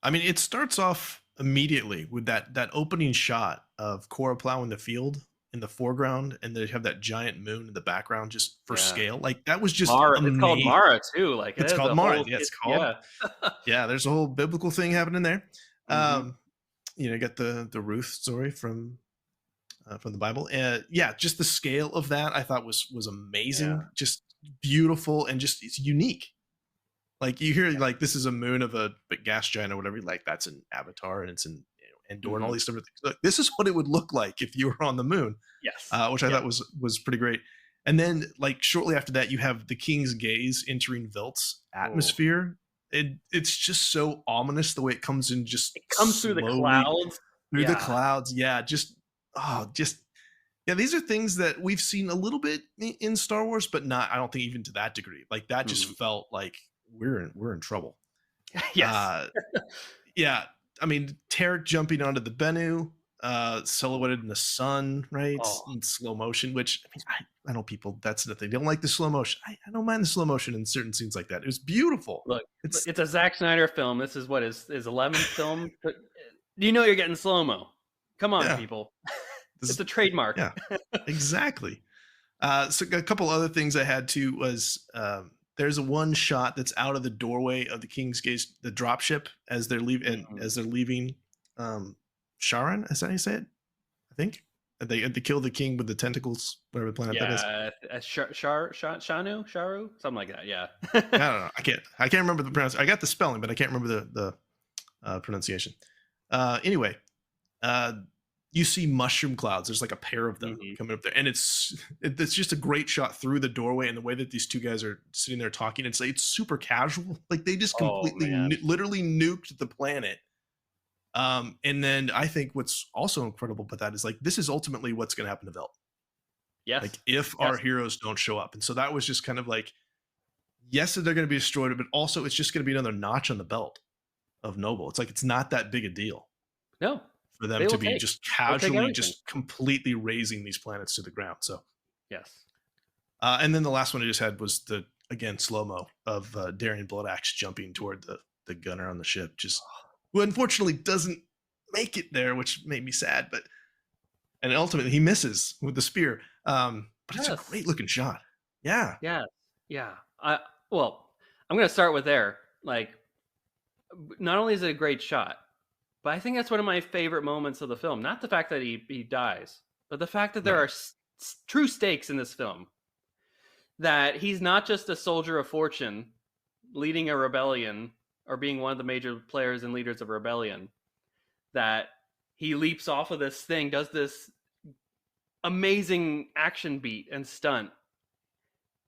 I mean, it starts off immediately with that opening shot of Cora plowing the field in the foreground, and they have that giant moon in the background just for Yeah. scale. Like that was just Mara, it's called amazing. Mara too. Like it It's has called a Mara. whole Yeah, it, it's called. yeah. Yeah, there's a whole biblical thing happening there. Hmm. Um, you got the Ruth story from the Bible. And yeah, just the scale of that I thought was Yeah. amazing, just beautiful, and just it's unique. Like you hear like this is a moon of a big gas giant or whatever, like that's an Avatar and it's in Endor and all Hmm. these different things. Like, this is what it would look like if you were on the moon, Yes. which I Yes. thought was pretty great. And then like shortly after that, you have the King's gaze entering Velt's Oh, atmosphere. It's just so ominous the way it comes in just it comes through the slowly clouds. through the Yeah. clouds. Yeah, just yeah, these are things that we've seen a little bit in Star Wars, but not I don't think even to that degree. Like that just Mhm. felt like we're in trouble. Yes. Uh yeah, I mean Tarek jumping onto the Bennu, silhouetted in the sun, right? Oh, In slow motion, which I mean I know people that's the thing. They don't like the slow motion. I don't mind the slow motion in certain scenes like that. It was beautiful. look, It's it's a Zack Snyder film. This is what his 11th film. But you know you're getting slow mo. Come on, yeah, people. It's this, a trademark. yeah, exactly. So a couple other things I had too was there's a one shot that's out of the doorway of the King's Gate, the dropship as they're leaving. Mhm. As they're leaving, Sharon, is that how you say it? I think they kill the king with the tentacles, whatever planet that is. Yeah, Shanu, Sharu, something like that. Yeah. I don't know. I can't remember the pronounce. I got the spelling, but I can't remember the pronunciation. Anyway, uh, you see mushroom clouds. There's like a pair of them Mhm. coming up there, and it's just a great shot through the doorway and the way that these two guys are sitting there talking. It's super casual. Like they just Oh completely, man. literally nuked the planet. And then I think what's also incredible about that is like this is ultimately what's going to happen to Velt. Like Yes. if Yes. our heroes don't show up, and so that was just kind of like yes, they're going to be destroyed, but also it's just going to be another notch on the belt of Noble. It's like it's not that big a deal No, for them they to will be take. just They'll take casually, everything. just completely razing these planets to the ground. So, Yes. and then the last one I just had was the again slow mo of Darian Bloodaxe jumping toward the gunner on the ship. Just who unfortunately doesn't make it there, which made me sad. But and ultimately he misses with the spear. But it's a Yes. great looking shot. Yeah. Yes. Yeah. Well, I'm gonna start with there. Like, not only is it a great shot, but I think that's one of my favorite moments of the film. Not the fact that he dies, but the fact that there Right. are true stakes in this film. That he's not just a soldier of fortune leading a rebellion or being one of the major players and leaders of a rebellion. That he leaps off of this thing, does this amazing action beat and stunt,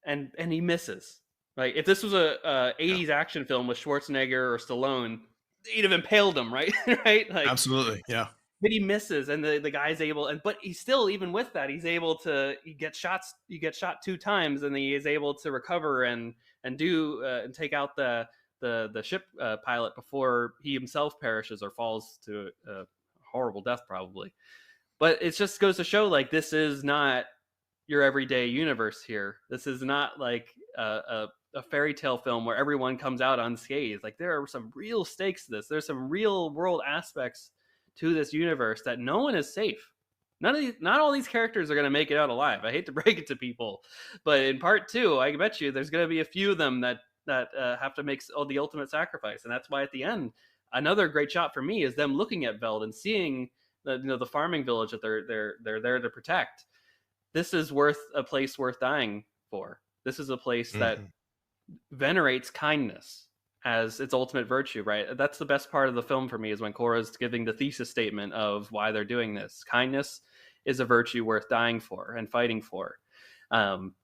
and he misses. Like if this was a Yeah. 80s action film with Schwarzenegger or Stallone, they'd have impaled him, right? Right? Like, Absolutely. Yeah. but he misses, and the guy's able, and but he's still, even with that, he's able to. He gets shots. You get shot 2 times, and he is able to recover and do and take out the ship pilot before he himself perishes or falls to a horrible death, probably. But it just goes to show, like, this is not your everyday universe here. This is not like a fairy tale film where everyone comes out unscathed. Like, there are some real stakes to this. There's some real world aspects to this universe that no one is safe. Not all these characters are going to make it out alive. I hate to break it to people, but in part two, I bet you there's going to be a few of them that have to make the ultimate sacrifice, and that's why at the end, another great shot for me is them looking at Veld and seeing the farming village that they're there to protect. This is worth a place worth dying for. This is a place that Hmm. venerates kindness as its ultimate virtue, right? That's the best part of the film for me, is when Cora's giving the thesis statement of why they're doing this. Kindness is a virtue worth dying for and fighting for. Um,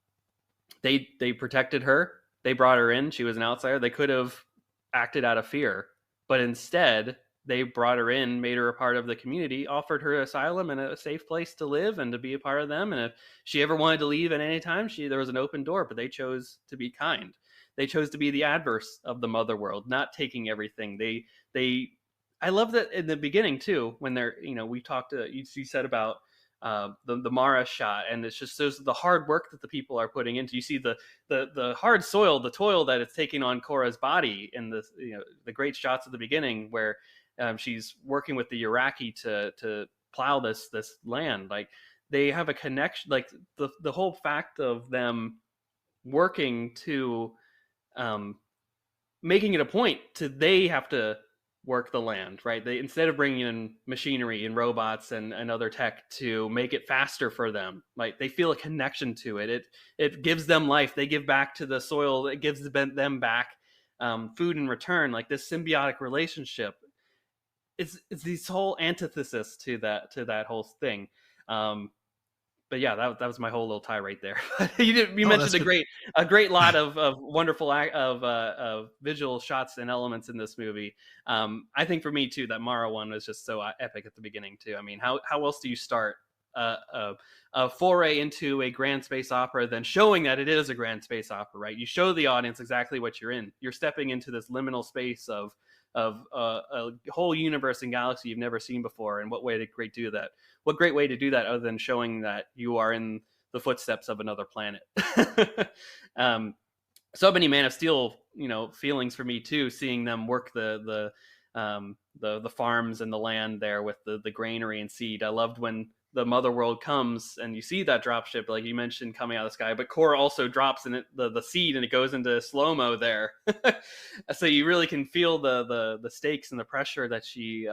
they protected her. They brought her in. She was an outsider. They could have acted out of fear, but instead they brought her in, made her a part of the community, offered her asylum and a safe place to live and to be a part of them. And if she ever wanted to leave at any time, there was an open door. But they chose to be kind. They chose to be the adverse of the mother world, not taking everything. They I love that in the beginning too, when they're, we talked to you said about the Mara shot, and it's just there's the hard work that the people are putting into. You see the hard soil, the toil that it's taking on Korra's body in the great shots at the beginning where she's working with the Iraqi to plow this land. Like they have a connection. Like the whole fact of them working to um, making it a point to they have to work the land, right? They, instead of bringing in machinery and robots and other tech to make it faster for them, like they feel a connection to it. It gives them life. They give back to the soil. It gives them back food in return. Like this symbiotic relationship. It's this whole antithesis to that whole thing. But yeah, that was my whole little tirade there. You Oh, that's mentioned good. a great lot of wonderful of visual shots and elements in this movie. I think for me too, that Mara one was just so epic at the beginning too. I mean, how else do you start a foray into a grand space opera than showing that it is a grand space opera, right? You show the audience exactly what you're in. You're stepping into this liminal space of a whole universe and galaxy you've never seen before, and what way to do that? What great way to do that other than showing that you are in the footsteps of another planet. So many Man of Steel, feelings for me too, seeing them work the farms and the land there with the granary and seed. I loved when the mother world comes and you see that dropship, like you mentioned, coming out of the sky, but Korra also drops in it the seed and it goes into slow-mo there. So you really can feel the stakes and the pressure that she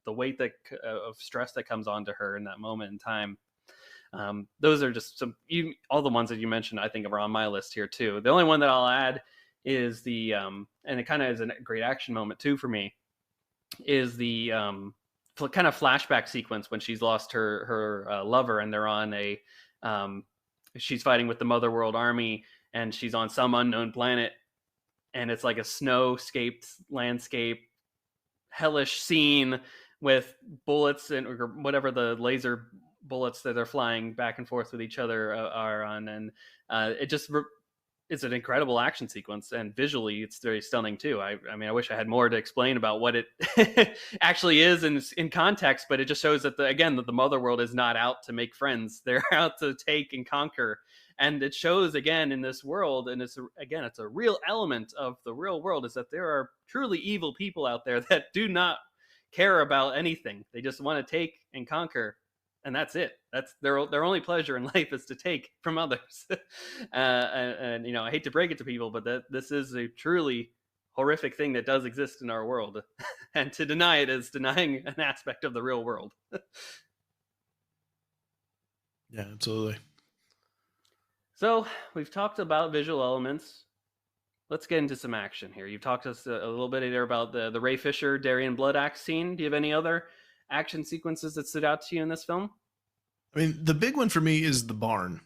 the weight of stress that comes onto her in that moment in time. Those are just all the ones that you mentioned, I think, are on my list here too. The only one that I'll add is the and it kind of is a great action moment too for me, is the kind of flashback sequence when she's lost her lover and they're on a she's fighting with the Mother World Army and she's on some unknown planet, and it's like a snow-scaped landscape, hellish scene with bullets and or whatever the laser bullets that are flying back and forth with each other are on, and it's an incredible action sequence, and visually it's very stunning too. I mean, I wish I had more to explain about what it actually is in context, but it just shows that that the Mother World is not out to make friends. They're out to take and conquer. And it shows again in this world, and it's a real element of the real world, is that there are truly evil people out there that do not care about anything. They just want to take and conquer, and that's it. That's their only pleasure in life is to take from others. And I hate to break it to people, but this is a truly horrific thing that does exist in our world, and to deny it is denying an aspect of the real world. Yeah, absolutely. So we've talked about visual elements. Let's get into some action here. You've talked to us a little bit there about the Ray Fisher Darien blood axe scene. Do you have any other action sequences that stood out to you in this film? I mean, the big one for me is the barn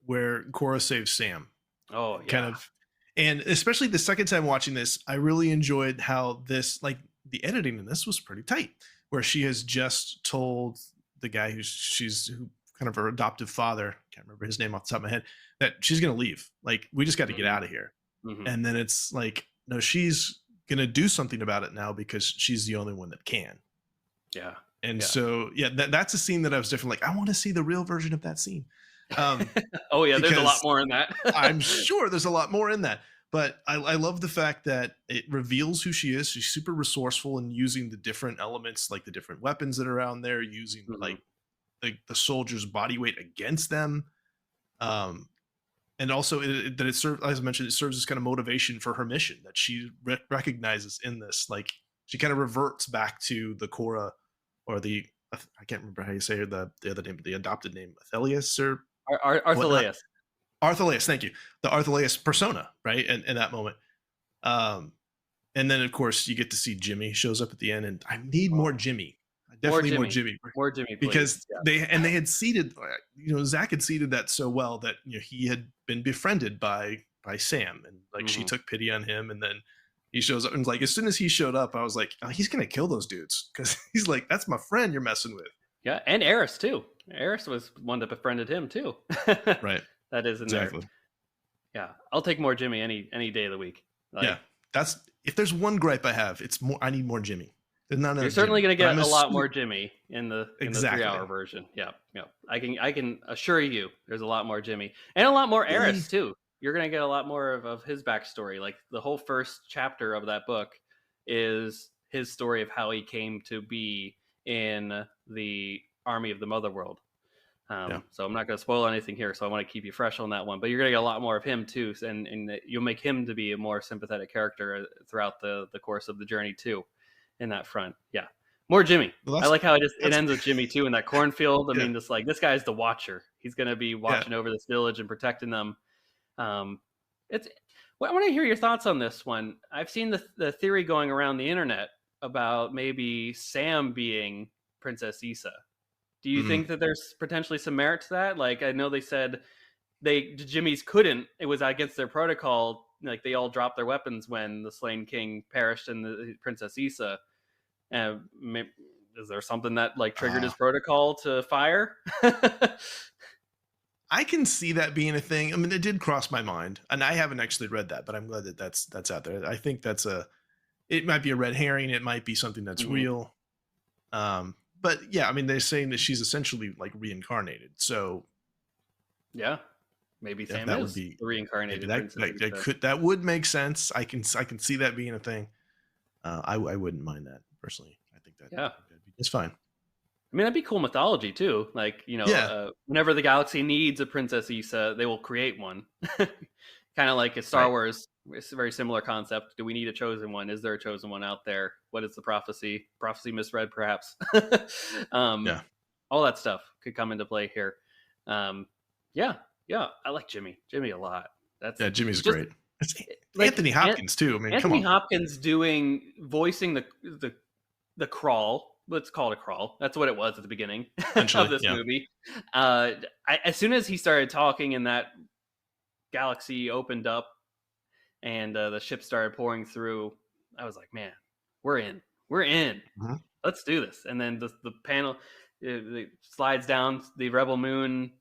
where Korra saves Sam. Oh, yeah. Kind of, and especially the second time watching this, I really enjoyed how this, like the editing in this was pretty tight, where she has just told the guy who kind of her adoptive father, can't remember his name off the top of my head, that she's going to leave. Like, we just got to get out of here. Mm-hmm. And then it's like, no, she's going to do something about it now because she's the only one that can. Yeah. And so, that's a scene that I was definitely like, I want to see the real version of that scene. Oh yeah, there's a lot more in that. I'm sure there's a lot more in that. But I love the fact that it reveals who she is. She's super resourceful in using the different elements, like the different weapons that are around there, using like the soldier's body weight against them. And also that it serves, as I mentioned, it serves as kind of motivation for her mission that she recognizes in this. Like she kind of reverts back to the Korra, or I can't remember how you say her, the other name, the adopted name, Athelius or Arthelius. Arthelius, thank you. The Arthelius persona, right? And in that moment. And then of course you get to see Jimmy shows up at the end, and I need more Jimmy. I definitely more Jimmy. More Jimmy, please. Because they had seeded, Zach had seeded that so well that he had been befriended by Sam, and like she took pity on him, and then he shows up, and like as soon as he showed up, I was like, oh, he's gonna kill those dudes, because he's like, that's my friend you're messing with. Yeah, and Eris too. Eris was one that befriended him too. Right. That is in there. Yeah, I'll take more Jimmy any day of the week. Yeah, that's, if there's one gripe I have, it's more. I need more Jimmy. You're certainly going to get a lot more Jimmy in the 3-hour version. Yeah. I can assure you, there's a lot more Jimmy and a lot more Eris too. You're going to get a lot more of his backstory. Like the whole first chapter of that book is his story of how he came to be in the army of the Motherworld. Yeah. So I'm not going to spoil anything here, so I want to keep you fresh on that one. But you're going to get a lot more of him too, and you'll make him to be a more sympathetic character throughout the course of the journey too, in that front. Yeah, more Jimmy. Well, I like how it that's ends with Jimmy too in that cornfield. I yeah, mean, just like this guy's the watcher. He's going to be yeah. watching over this village and protecting them. It's. Well, I want to hear your thoughts on this one. I've seen the theory going around the internet about maybe Sam being Princess Issa. Do you think that there's potentially some merit to that? Like, I know they said the Jimmys couldn't. It was against their protocol. Like, they all dropped their weapons when the slain king perished and the Princess Issa. Is there something that like triggered his protocol to fire? I can see that being a thing. I mean, it did cross my mind, and I haven't actually read that, but I'm glad that that's out there. I think it might be a red herring. It might be something that's real. But yeah, I mean, they're saying that she's essentially like reincarnated. So yeah, maybe Sam that is would be the reincarnated. That would make sense. I can see that being a thing. I wouldn't mind that personally. I think that'd be just fine. I mean, that'd be cool mythology too. Like, whenever the galaxy needs a Princess Issa, they will create one. Kind of like a Star Wars. It's a very similar concept. Do we need a chosen one? Is there a chosen one out there? What is the prophecy? Prophecy misread, perhaps. All that stuff could come into play here. Yeah, I like Jimmy a lot. Jimmy's great. Like, Anthony Hopkins too. I mean, Anthony Hopkins voicing the crawl. Let's call it a crawl. That's what it was at the beginning of this movie. As soon as he started talking and that galaxy opened up and the ship started pouring through, I was like, man, we're in. Mm-hmm. Let's do this. And then the panel it slides down the Rebel Moon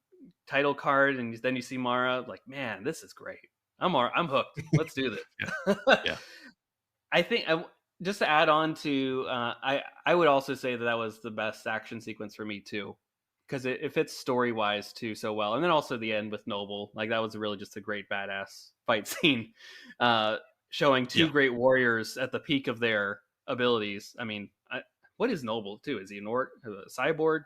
title card, and then you see Mara. Like, man, this is great. I'm hooked. Let's do this. I think just to add on to, I would also say that was the best action sequence for me too, because it fits story wise too so well. And then also the end with Noble, like that was really just a great badass fight scene, showing two great warriors at the peak of their abilities. I mean, what is Noble too? Is he a cyborg?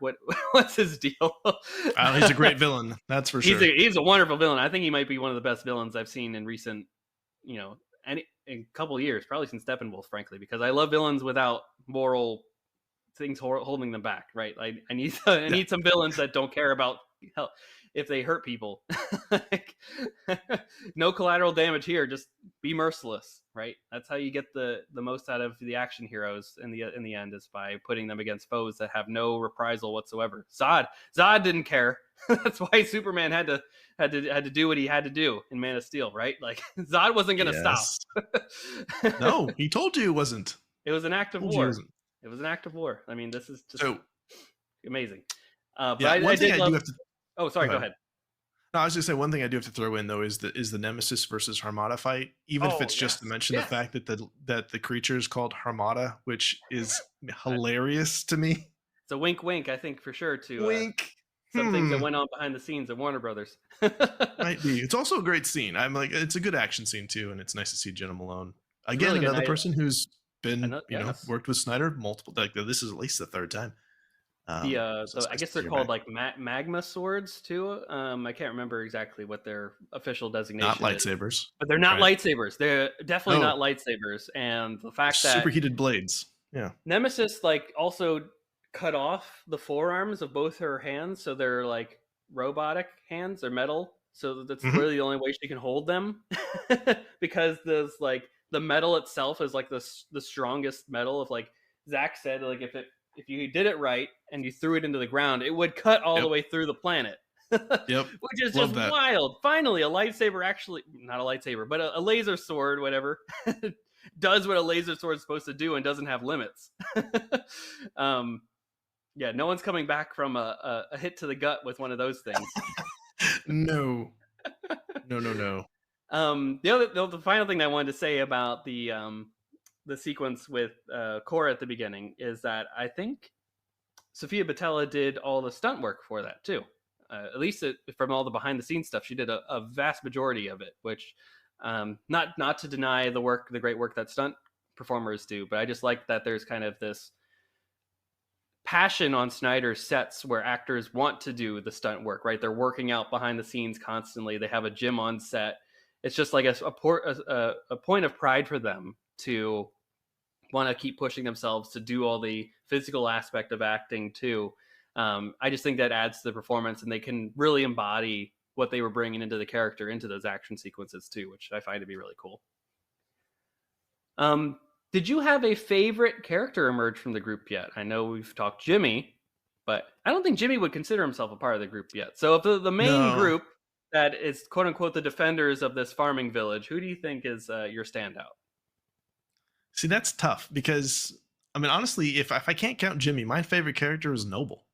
What's his deal? He's a great villain, that's for sure. He's a wonderful villain. I think he might be one of the best villains I've seen in recent, in a couple of years, probably since Steppenwolf, frankly, because I love villains without moral things holding them back. Right? I need some villains that don't care about if they hurt people. No collateral damage here. Just be merciless. Right? That's how you get the most out of the action heroes in the end, is by putting them against foes that have no reprisal whatsoever. Zod didn't care. That's why Superman had to do what he had to do in Man of Steel, right? Like Zod wasn't going to stop. No, he told you it wasn't. It was an act of war. It was an act of war. I mean, this is just amazing. But I did love. Oh, sorry. Go ahead. No, I was just saying one thing I do have to throw in though is the Nemesis versus Armada fight. Even if it's just to mention the fact that the creature is called Armada, which is hilarious to me. It's a wink, wink. I think for sure to wink. Some things that went on behind the scenes at Warner Brothers. Might be. It's also a great scene. I'm like, it's a good action scene too, and it's nice to see Jenna Malone again, really another person who's been worked with Snyder multiple. Like this is at least the third time. I guess they're called like magma swords too. I can't remember exactly what their official designation is. Not lightsabers. But they're not lightsabers. They're definitely not lightsabers. And the fact that superheated blades. Yeah. Nemesis also cut off the forearms of both her hands, so they're like robotic hands. They're metal, so that's really the only way she can hold them. Because there's like the metal itself is like the strongest metal. If like Zach said, like if you did it right and you threw it into the ground, it would cut all the way through the planet. Which is just wild. Finally, a lightsaber, actually not a lightsaber, but a laser sword, whatever, does what a laser sword is supposed to do and doesn't have limits. No one's coming back from a hit to the gut with one of those things. No. The final thing I wanted to say about the sequence with Cora at the beginning is that I think Sofia Boutella did all the stunt work for that too. At least from all the behind the scenes stuff, she did a vast majority of it, which not to deny the great work that stunt performers do, but I just like that there's kind of this passion on Snyder's sets where actors want to do the stunt work, right? They're working out behind the scenes constantly. They have a gym on set. It's just like a point of pride for them to want to keep pushing themselves to do all the physical aspect of acting too. I just think that adds to the performance, and they can really embody what they were bringing into the character into those action sequences too, which I find to be really cool. Did you have a favorite character emerge from the group yet? I know we've talked Jimmy, but I don't think Jimmy would consider himself a part of the group yet. So if the main No. group that is quote unquote the defenders of this farming village, who do you think is your standout? See, that's tough because I mean, honestly, if I can't count Jimmy, my favorite character is Noble,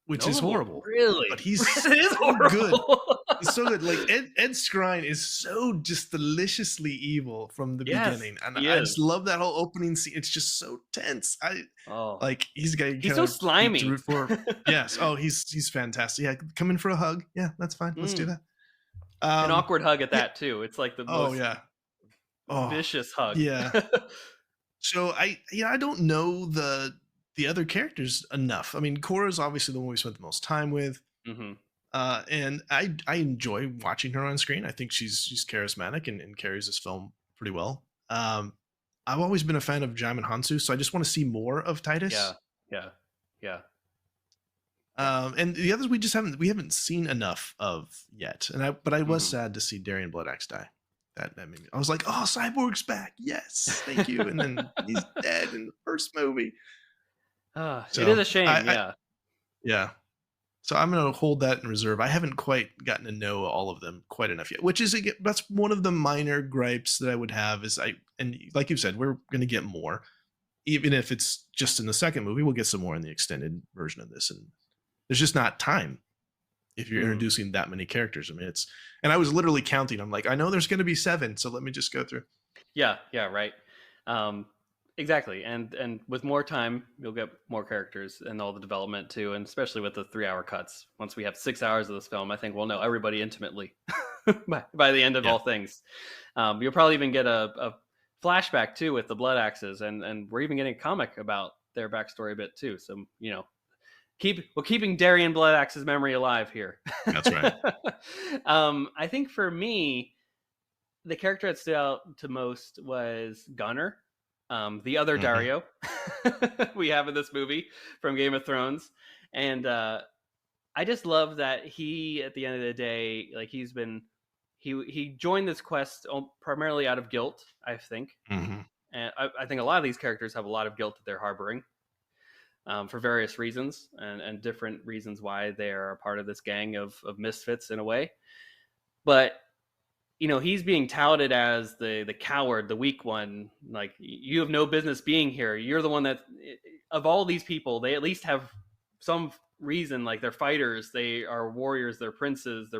which is Noble, horrible. really? But he's It is so horrible. good. He's so good. Like Ed Skrein is so just deliciously evil from the Yes, beginning, and he I is. just love that whole opening scene. It's just so tense. Oh, Like he's a guy you he's kinda so slimy. to root for. Yes. Oh, he's fantastic. Yeah, come in for a hug. Yeah, that's fine. Let's do that. An awkward hug at yeah. that too. It's like the Oh most yeah. Oh vicious hug. yeah. So I don't know the other characters enough. I mean, Cora's obviously the one we spent the most time with. Mm-hmm. And I enjoy watching her on screen. I think she's charismatic and carries this film pretty well. I've always been a fan of Jaimin Hansu, so I just want to see more of Titus. Yeah. And the others we haven't seen enough of yet. But I was sad to see Darian Bloodaxe die. That made me. I was like, oh, Cyborg's back. Yes, thank you. And then he's dead in the first movie. So it is a shame. Yeah. So I'm going to hold that in reserve. I haven't quite gotten to know all of them quite enough yet, which is that's one of the minor gripes that I would have and like you said, we're going to get more, even if it's just in the second movie, we'll get some more in the extended version of this. And there's just not time if you're introducing that many characters. I mean, and I was literally counting. I'm like, I know there's going to be 7, so let me just go through. Yeah, right. Exactly. And with more time, you'll get more characters and all the development too, and especially with the 3-hour cuts. Once we have 6 hours of this film, I think we'll know everybody intimately by the end of all things. You'll probably even get a flashback too with the Blood Axes, and we're even getting a comic about their backstory a bit too. So, we're keeping Darian Bloodaxe's memory alive here. That's right. I think for me, the character that stood out to most was Gunnar, the other Dario we have in this movie from Game of Thrones. And I just love that he, at the end of the day, like he joined this quest primarily out of guilt, I think. And I think a lot of these characters have a lot of guilt that they're harboring. For various reasons and different reasons why they are a part of this gang of misfits in a way. But, he's being touted as the coward, the weak one. Like, you have no business being here. You're the one that, of all these people, they at least have some reason. Like, they're fighters, they are warriors, they're princes,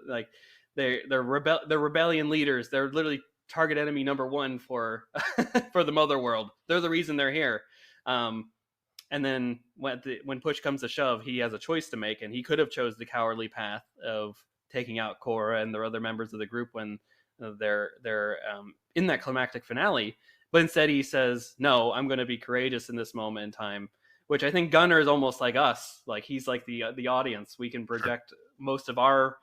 like they're rebellion leaders. They're literally target enemy number 1 for for the mother world. They're the reason they're here. And then when push comes to shove, he has a choice to make, and he could have chose the cowardly path of taking out Cora and the other members of the group when they're in that climactic finale. But instead, he says, "No, I'm going to be courageous in this moment in time." Which I think Gunnar is almost like us. Like, he's like the audience. We can project most of our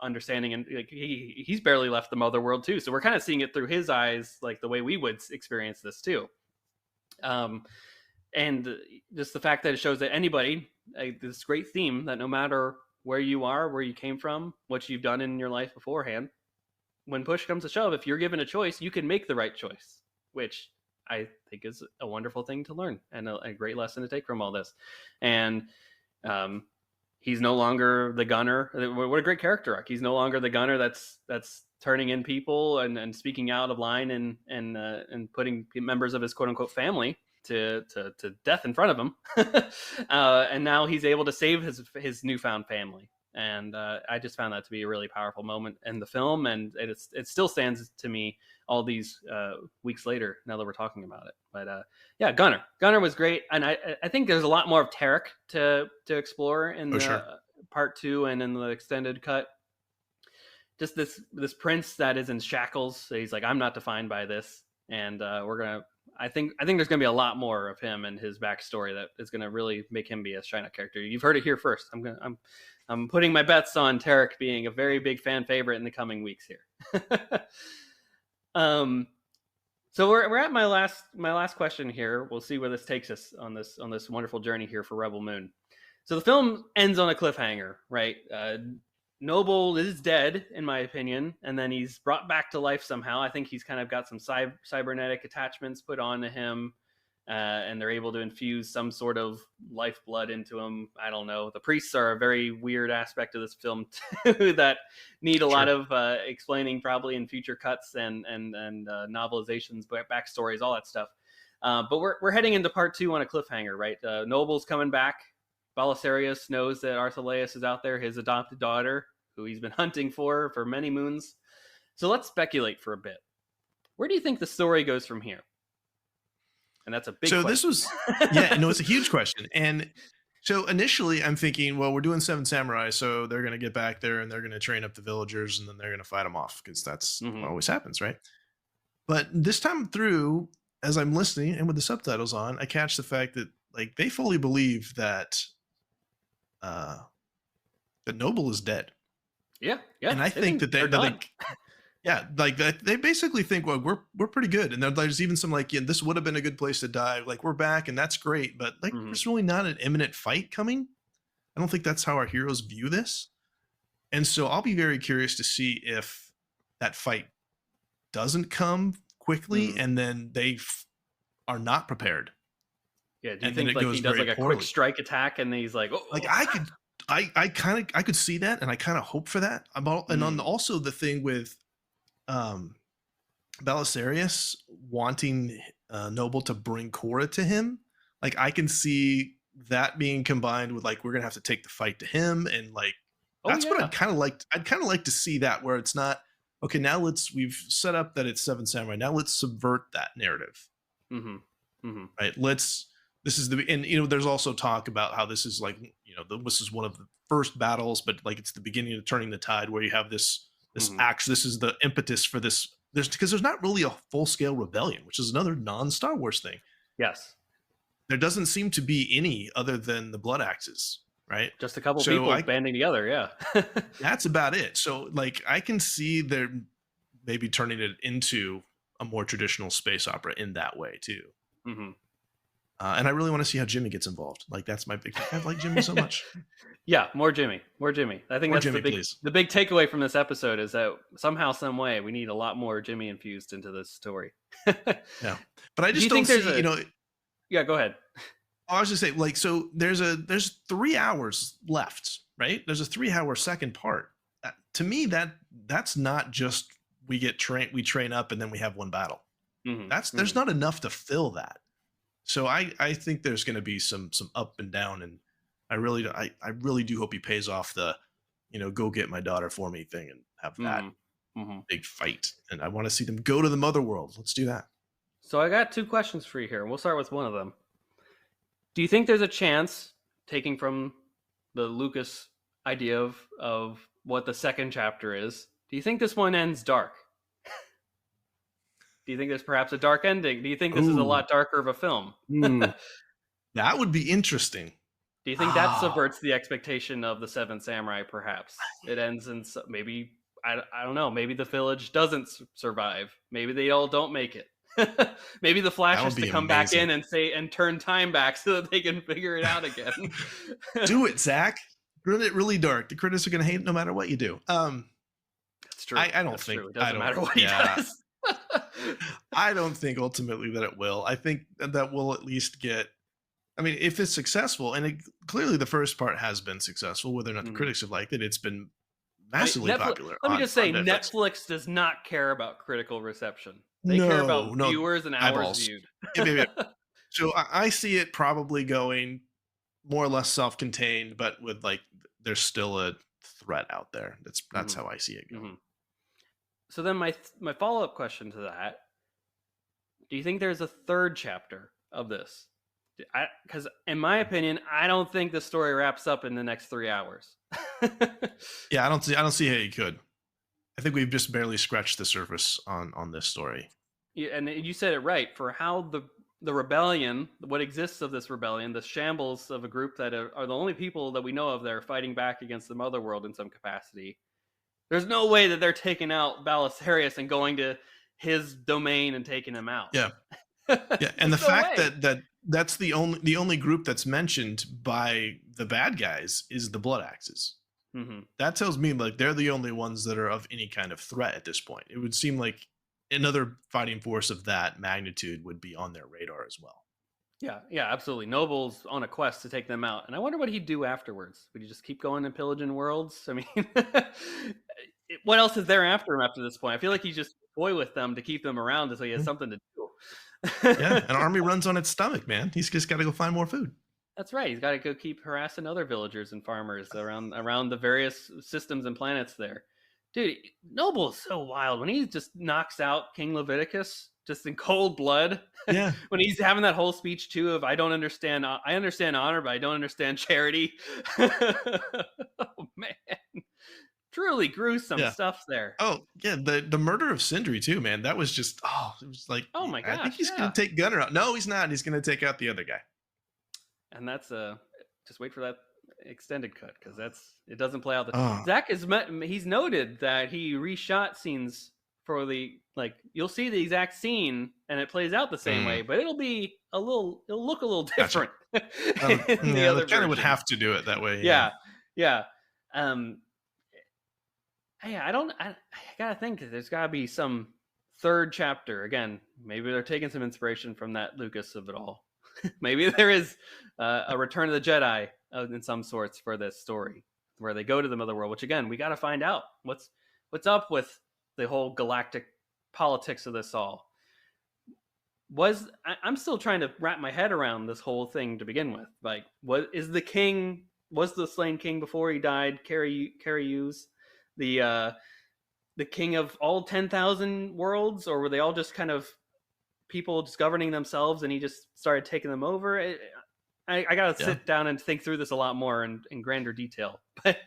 understanding, and like he's barely left the mother world too. So we're kind of seeing it through his eyes, like the way we would experience this too. And just the fact that it shows that anybody, this great theme that no matter where you are, where you came from, what you've done in your life beforehand, when push comes to shove, if you're given a choice, you can make the right choice, which I think is a wonderful thing to learn and a great lesson to take from all this. And he's no longer the Gunnar. What a great character arc. He's no longer the Gunnar that's turning in people and speaking out of line and putting members of his quote unquote family to death in front of him. And now he's able to save his newfound family. And I just found that to be a really powerful moment in the film, and it still stands to me all these weeks later, now that we're talking about it. But yeah, Gunnar was great, and I think there's a lot more of Tarek to explore in part 2 and in the extended cut. Just this prince that is in shackles. So he's like, I'm not defined by this. and I think there's gonna be a lot more of him and his backstory that is gonna really make him be a China character. You've heard it here first. I'm putting my bets on Tarek being a very big fan favorite in the coming weeks here. um, so we're at my last question here. We'll see where this takes us on this wonderful journey here for Rebel Moon. So the film ends on a cliffhanger, right? Noble is dead, in my opinion, and then he's brought back to life somehow. I think he's kind of got some cybernetic attachments put onto him, and they're able to infuse some sort of lifeblood into him. I don't know. The priests are a very weird aspect of this film too, that need a lot of explaining, probably in future cuts and novelizations, backstories, all that stuff. But we're heading into part 2 on a cliffhanger, right? Noble's coming back. Belisarius knows that Archelaus is out there, his adopted daughter, who he's been hunting for many moons. So let's speculate for a bit. Where do you think the story goes from here? And that's a big question. This was, it's a huge question. And so initially I'm thinking, well, we're doing Seven Samurai, so they're going to get back there and they're going to train up the villagers and then they're going to fight them off, because that's what always happens, right? But this time through, as I'm listening and with the subtitles on, I catch the fact that like they fully believe that the Noble is dead. Yeah. And I think that they're done. Like they basically think, well, we're pretty good, and there's even some like, this would have been a good place to die. Like we're back, and that's great, but like there's really not an imminent fight coming. I don't think that's how our heroes view this, and so I'll be very curious to see if that fight doesn't come quickly, and then they are not prepared. Yeah, do you think like he does like a quick strike attack, and then he's like, I could see that, and I kind of hope for that. And on also the thing with Belisarius wanting Noble to bring Korra to him, like I can see that being combined with like we're gonna have to take the fight to him, and like that's what I'd kind of like to see, that where it's not okay. Now we've set up that it's Seven Samurai. Now let's subvert that narrative. Right? This is there's also talk about how this is like, this is one of the first battles, but like it's the beginning of turning the tide, where you have this act. This is the impetus for this. Because there's not really a full-scale rebellion, which is another non-Star Wars thing. Yes. There doesn't seem to be any other than the Blood Axes, right? Just a couple people banding together, yeah. That's about it. So like I can see they're maybe turning it into a more traditional space opera in that way too. And I really want to see how Jimmy gets involved. Like that's my big. I like Jimmy so much. Yeah, more Jimmy. I think that's the big takeaway from this episode is that somehow, some way, we need a lot more Jimmy infused into this story. Yeah, but I just don't see. Yeah, go ahead. I was just saying, like, so there's 3 hours left, right? There's a 3-hour second part. To me, that's not just we train up and then we have one battle. There's not enough to fill that. So I think there's going to be some up and down, and I really do hope he pays off the, go get my daughter for me thing and have that big fight. And I want to see them go to the mother world. Let's do that. So I got 2 questions for you here. We'll start with one of them. Do you think there's a chance, taking from the Lucas idea of what the second chapter is, do you think this one ends dark? Do you think there's perhaps a dark ending? Do you think this is a lot darker of a film? That would be interesting. Do you think that subverts the expectation of the Seven Samurai, perhaps? It ends in maybe, I don't know, maybe the village doesn't survive. Maybe they all don't make it. Maybe the Flash has to come back in and turn time back so that they can figure it out again. Do it, Zach. Run it really dark. The critics are going to hate it no matter what you do. That's true. I don't think it doesn't matter what he does. I don't think ultimately that it will. I think that we'll at least get. I mean, if it's successful, and clearly the first part has been successful, whether or not the critics have liked it, it's been massively popular. Let me just say, Netflix does not care about critical reception. They care about viewers and hours viewed. Yeah. So I see it probably going more or less self-contained, but with like there's still a threat out there. That's how I see it going. So then my follow-up question to that, do you think there's a third chapter of this? Because in my opinion, I don't think the story wraps up in the next 3 hours. Yeah, I don't see how you could. I think we've just barely scratched the surface on this story. and you said it right, for how the rebellion, what exists of this rebellion, the shambles of a group that are the only people that we know of that are fighting back against the mother world in some capacity. There's no way that they're taking out Balisarius and going to his domain and taking him out. Yeah. Yeah, and the Just no fact way. that's the only group that's mentioned by the bad guys is the Blood Axes. Hmm. That tells me like they're the only ones that are of any kind of threat at this point. It would seem like another fighting force of that magnitude would be on their radar as well. Yeah, yeah, absolutely. Noble's on a quest to take them out, and I wonder what he'd do afterwards. Would he just keep going and pillaging worlds? I mean, what else is there after him after this point? I feel like he's just toy with them to keep them around so he has Mm. something to do. Yeah, an army runs on its stomach, man. He's just got to go find more food. That's right. He's got to go keep harassing other villagers and farmers around the various systems and planets there. Dude, Noble is so wild when he just knocks out King Leviticus just in cold blood. Yeah, When he's having that whole speech too of I understand honor, but I don't understand charity. Oh man, truly gruesome yeah. stuff there. Oh, yeah, the murder of Sindri too, man. That was just it was like Oh my I think gosh, he's yeah. gonna take Gunner out. No, he's not. He's gonna take out the other guy. And that's just wait for that extended cut because it doesn't play out. Oh, Zach he's noted that he reshot scenes for the you'll see the exact scene and it plays out the same way, but it'll look a little gotcha. different in the Yeah, other they kind of would version. have to do it that way. Yeah, Yeah, yeah. Um, hey, I gotta think that there's gotta be some third chapter again. Maybe they're taking some inspiration from that Lucas of it all. Maybe there is a Return of the Jedi in some sorts for this story, where they go to the Mother World. Which again, we got to find out what's up with the whole galactic politics of this all. I'm still trying to wrap my head around this whole thing to begin with. Like, was the slain king before he died? Carius, the king of all 10,000 worlds, or were they all just kind of people just governing themselves and he just started taking them over? I gotta yeah, sit down and think through this a lot more in grander detail. But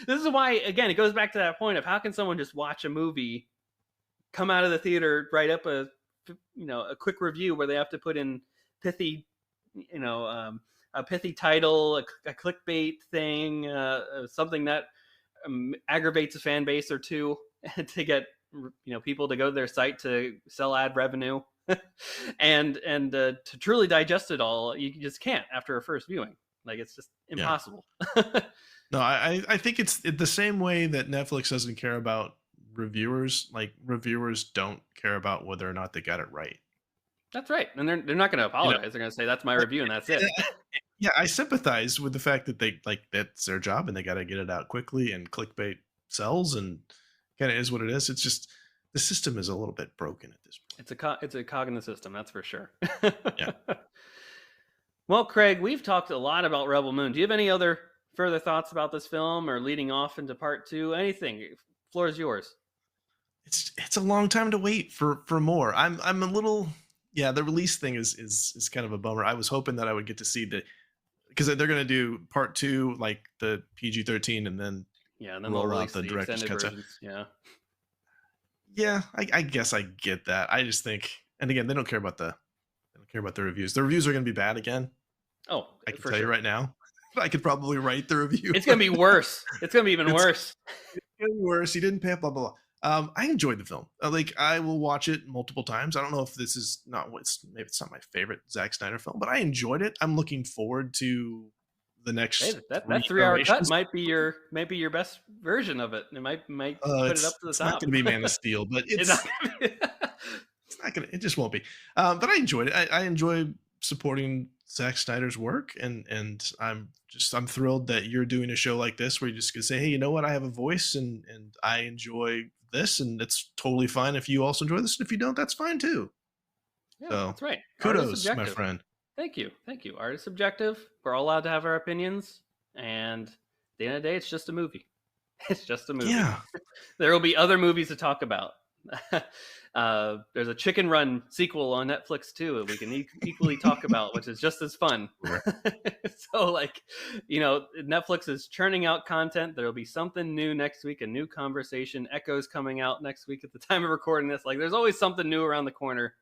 this is why, again, it goes back to that point of how can someone just watch a movie, come out of the theater, write up a quick review where they have to put in pithy, a pithy title, a clickbait thing, something that aggravates a fan base or two to get people to go to their site to sell ad revenue. and to truly digest it all, you just can't after a first viewing. Like, it's just yeah. impossible. No, I think it's the same way that Netflix doesn't care about reviewers. Like reviewers don't care about whether or not they got it right. That's right, and they're not going to apologize. They're going to say that's my review and that's it. Yeah, I sympathize with the fact that they that's their job and they got to get it out quickly, and clickbait sells, and kind of is what it is. It's just the system is a little bit broken at this point. It's a cog in the system, that's for sure. Yeah. Well, Craig, we've talked a lot about Rebel Moon. Do you have any other further thoughts about this film or leading off into part two? Anything? Floor is yours. It's a long time to wait for more. I'm a little, yeah. The release thing is kind of a bummer. I was hoping that I would get to see because they're gonna do part two, like the PG-13, and then Yeah, and then roll they'll out release the the director's extended cut. versions. Yeah. Yeah, I guess I get that. I just think, and again, they don't care about the reviews. The reviews are going to be bad again. Oh, I can for tell sure. you right now. I could probably write the review. It's going to be worse. It's going to be even worse. It's getting worse. He didn't pay up. Blah blah blah. I enjoyed the film. Like, I will watch it multiple times. I don't know if this is not maybe it's not my favorite Zack Snyder film, but I enjoyed it. I'm looking forward to the next. Hey, that 3-hour cut might be your best version of it. It might put it up to the it's top. not going to be Man of Steel, but it's not going to. It just won't be. But I enjoyed it. I enjoy supporting Zack Snyder's work, and I'm thrilled that you're doing a show like this where you just can say, hey, you know what, I have a voice and I enjoy this, and it's totally fine if you also enjoy this, and if you don't, that's fine too. Yeah, So that's right. kudos, my friend. Thank you. Art is subjective. We're all allowed to have our opinions, and at the end of the day, it's just a movie. It's just a movie. Yeah. There will be other movies to talk about. There's a Chicken Run sequel on Netflix too that we can equally talk about, which is just as fun. Sure. So, like, Netflix is churning out content. There'll be something new next week, a new conversation. Echo's coming out next week at the time of recording this. Like, there's always something new around the corner.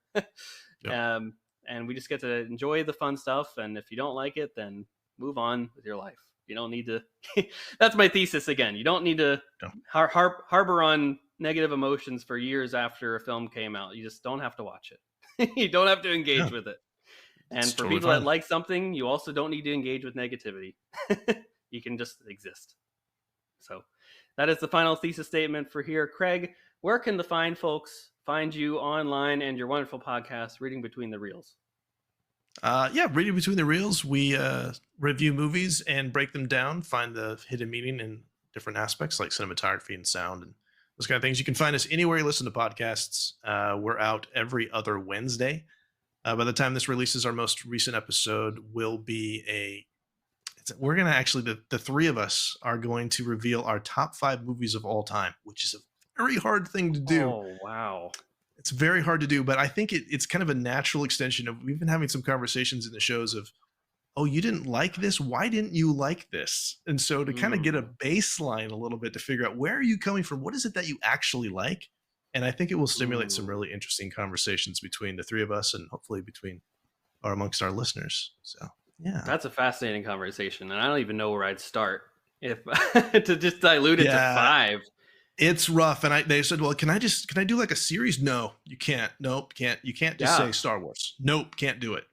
Yep. And we just get to enjoy the fun stuff. And if you don't like it, then move on with your life. You don't need to. That's my thesis again. You don't need to Yeah. harbor on negative emotions for years after a film came out. You just don't have to watch it. You don't have to engage with it. And It's for totally people fine. that like something, you also don't need to engage with negativity. You can just exist. So that is the final thesis statement for here. Craig, where can the fine folks find you online and your wonderful podcast, Reading Between the Reels? Reading Between the Reels, we review movies and break them down, find the hidden meaning in different aspects like cinematography and sound and those kind of things. You can find us anywhere you listen to podcasts. We're out every other Wednesday. By the time this releases, our most recent episode will be we're going to actually, the three of us are going to reveal our top 5 movies of all time, which is a very hard thing to do. Oh, wow. It's very hard to do, but I think it's kind of a natural extension of, we've been having some conversations in the shows of, oh, you didn't like this? Why didn't you like this? And so to kind of get a baseline a little bit to figure out, where are you coming from? What is it that you actually like? And I think it will stimulate some really interesting conversations between the three of us and hopefully between or amongst our listeners. So yeah, that's a fascinating conversation, and I don't even know where I'd start if to just dilute it to 5. It's rough. And they said, well, can I do like a series? No, you can't. Nope. Can't. You can't just say Star Wars. Nope. Can't do it.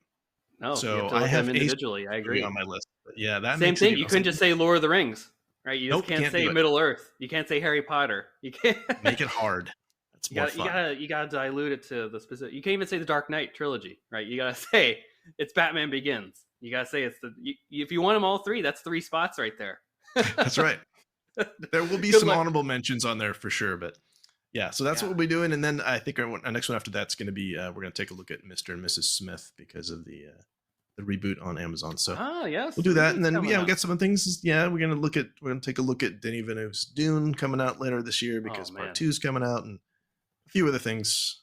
No. So I have them individually. I agree on my list. But yeah, that same thing. You couldn't just say Lord of the Rings, right? You just can't say Middle Earth. You can't say Harry Potter. You can't make it hard. That's more fun. You gotta dilute it to the specific. You can't even say the Dark Knight trilogy, right? You gotta say it's Batman Begins. You gotta say it's if you want them all 3, that's 3 spots right there. That's right. There will be some honorable mentions on there for sure, but yeah, so that's what we'll be doing. And then I think our next one after that's going to be we're going to take a look at Mr. and Mrs. Smith because of the reboot on Amazon. So yes, we'll do that, and then we got some other things. Yeah, we're going to take a look at Denis Villeneuve's Dune coming out later this year because Part 2 is coming out, and a few other things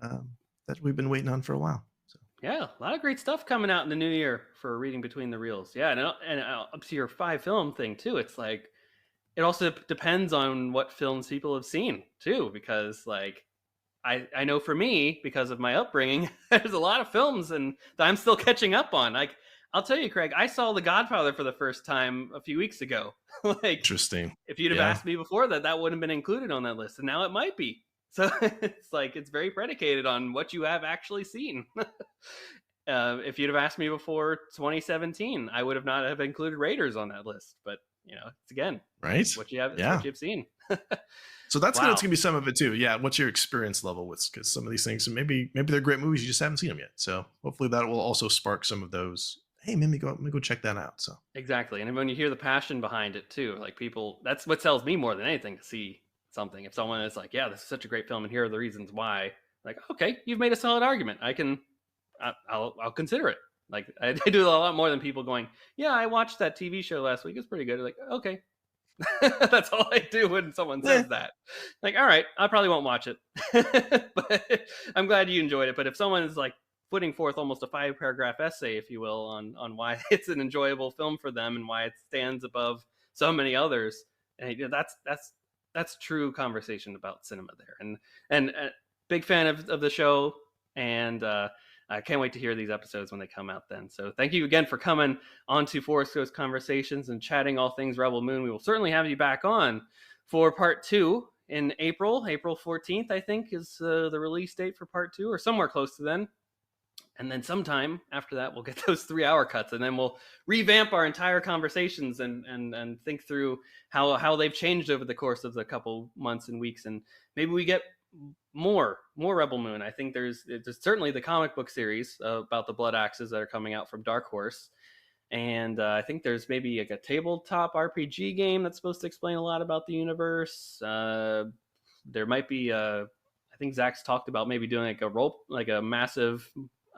that we've been waiting on for a while. So yeah, a lot of great stuff coming out in the new year for Reading Between the Reels. Yeah, and up to your 5 film thing too. It's like, it also depends on what films people have seen too, because like I know for me, because of my upbringing, there's a lot of films and that I'm still catching up on. Like, I'll tell you, Craig, I saw The Godfather for the first time a few weeks ago. Like, interesting. If you'd have asked me before that wouldn't have been included on that list, and now it might be. So it's very predicated on what you have actually seen. If you'd have asked me before 2017, I would have not have included Raiders on that list. But it's again, right? What you have, what you've seen. So that's going to be some of it too. Yeah, what's your experience level with? Because some of these things, maybe they're great movies, you just haven't seen them yet. So hopefully that will also spark some of those. Hey, let me go check that out. So exactly, and when you hear the passion behind it too, like people, that's what sells me more than anything, to see something. If someone is like, yeah, this is such a great film, and here are the reasons why. Like, okay, you've made a solid argument. I'll consider it. Like, I do a lot more than people going, yeah, I watched that TV show last week. It's pretty good. Like, okay. That's all I do when someone says that. Like, all right, I probably won't watch it. But I'm glad you enjoyed it. But if someone is like putting forth almost a 5-paragraph essay, if you will, on why it's an enjoyable film for them and why it stands above so many others, and that's true conversation about cinema there. And big fan of the show, and I can't wait to hear these episodes when they come out then. So thank you again for coming on to Forest Coast Conversations and chatting all things Rebel Moon. We will certainly have you back on for part 2 in April 14th, I think, is the release date for part 2, or somewhere close to then. And then sometime after that, we'll get those 3-hour cuts, and then we'll revamp our entire conversations and think through how they've changed over the course of the couple months and weeks. And maybe we get more Rebel Moon. I think there's certainly the comic book series about the Blood Axes that are coming out from Dark Horse, and I think there's maybe like a tabletop RPG game that's supposed to explain a lot about the universe. There might be I think Zach's talked about maybe doing like a massive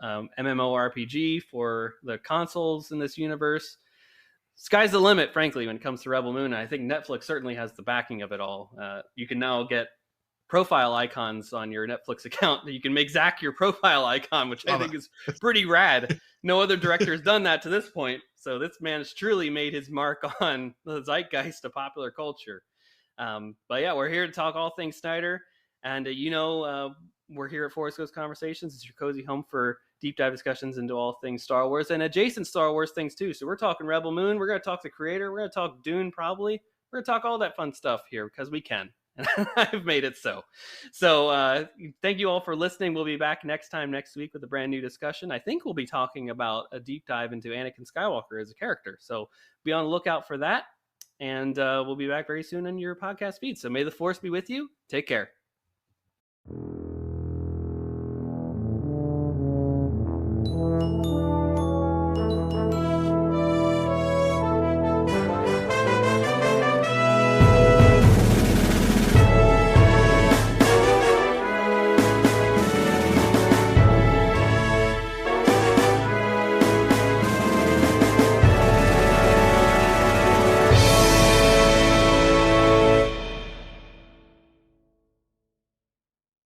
MMORPG for the consoles in this universe. Sky's the limit, frankly, when it comes to Rebel Moon. I think Netflix certainly has the backing of it all. You can now get profile icons on your Netflix account. You can make Zach your profile icon, which I think is pretty rad. No other director has done that to this point. So this man has truly made his mark on the zeitgeist of popular culture. But yeah, we're here to talk all things Snyder. And, we're here at Forest Ghost Conversations. It's your cozy home for deep dive discussions into all things Star Wars and adjacent Star Wars things too. So we're talking Rebel Moon. We're going to talk the creator. We're going to talk Dune probably. We're going to talk all that fun stuff here because we can. And I've made it so. So thank you all for listening. We'll be back next week with a brand new discussion. I think we'll be talking about a deep dive into Anakin Skywalker as a character. So be on the lookout for that. And we'll be back very soon on your podcast feed. So may the Force be with you. Take care.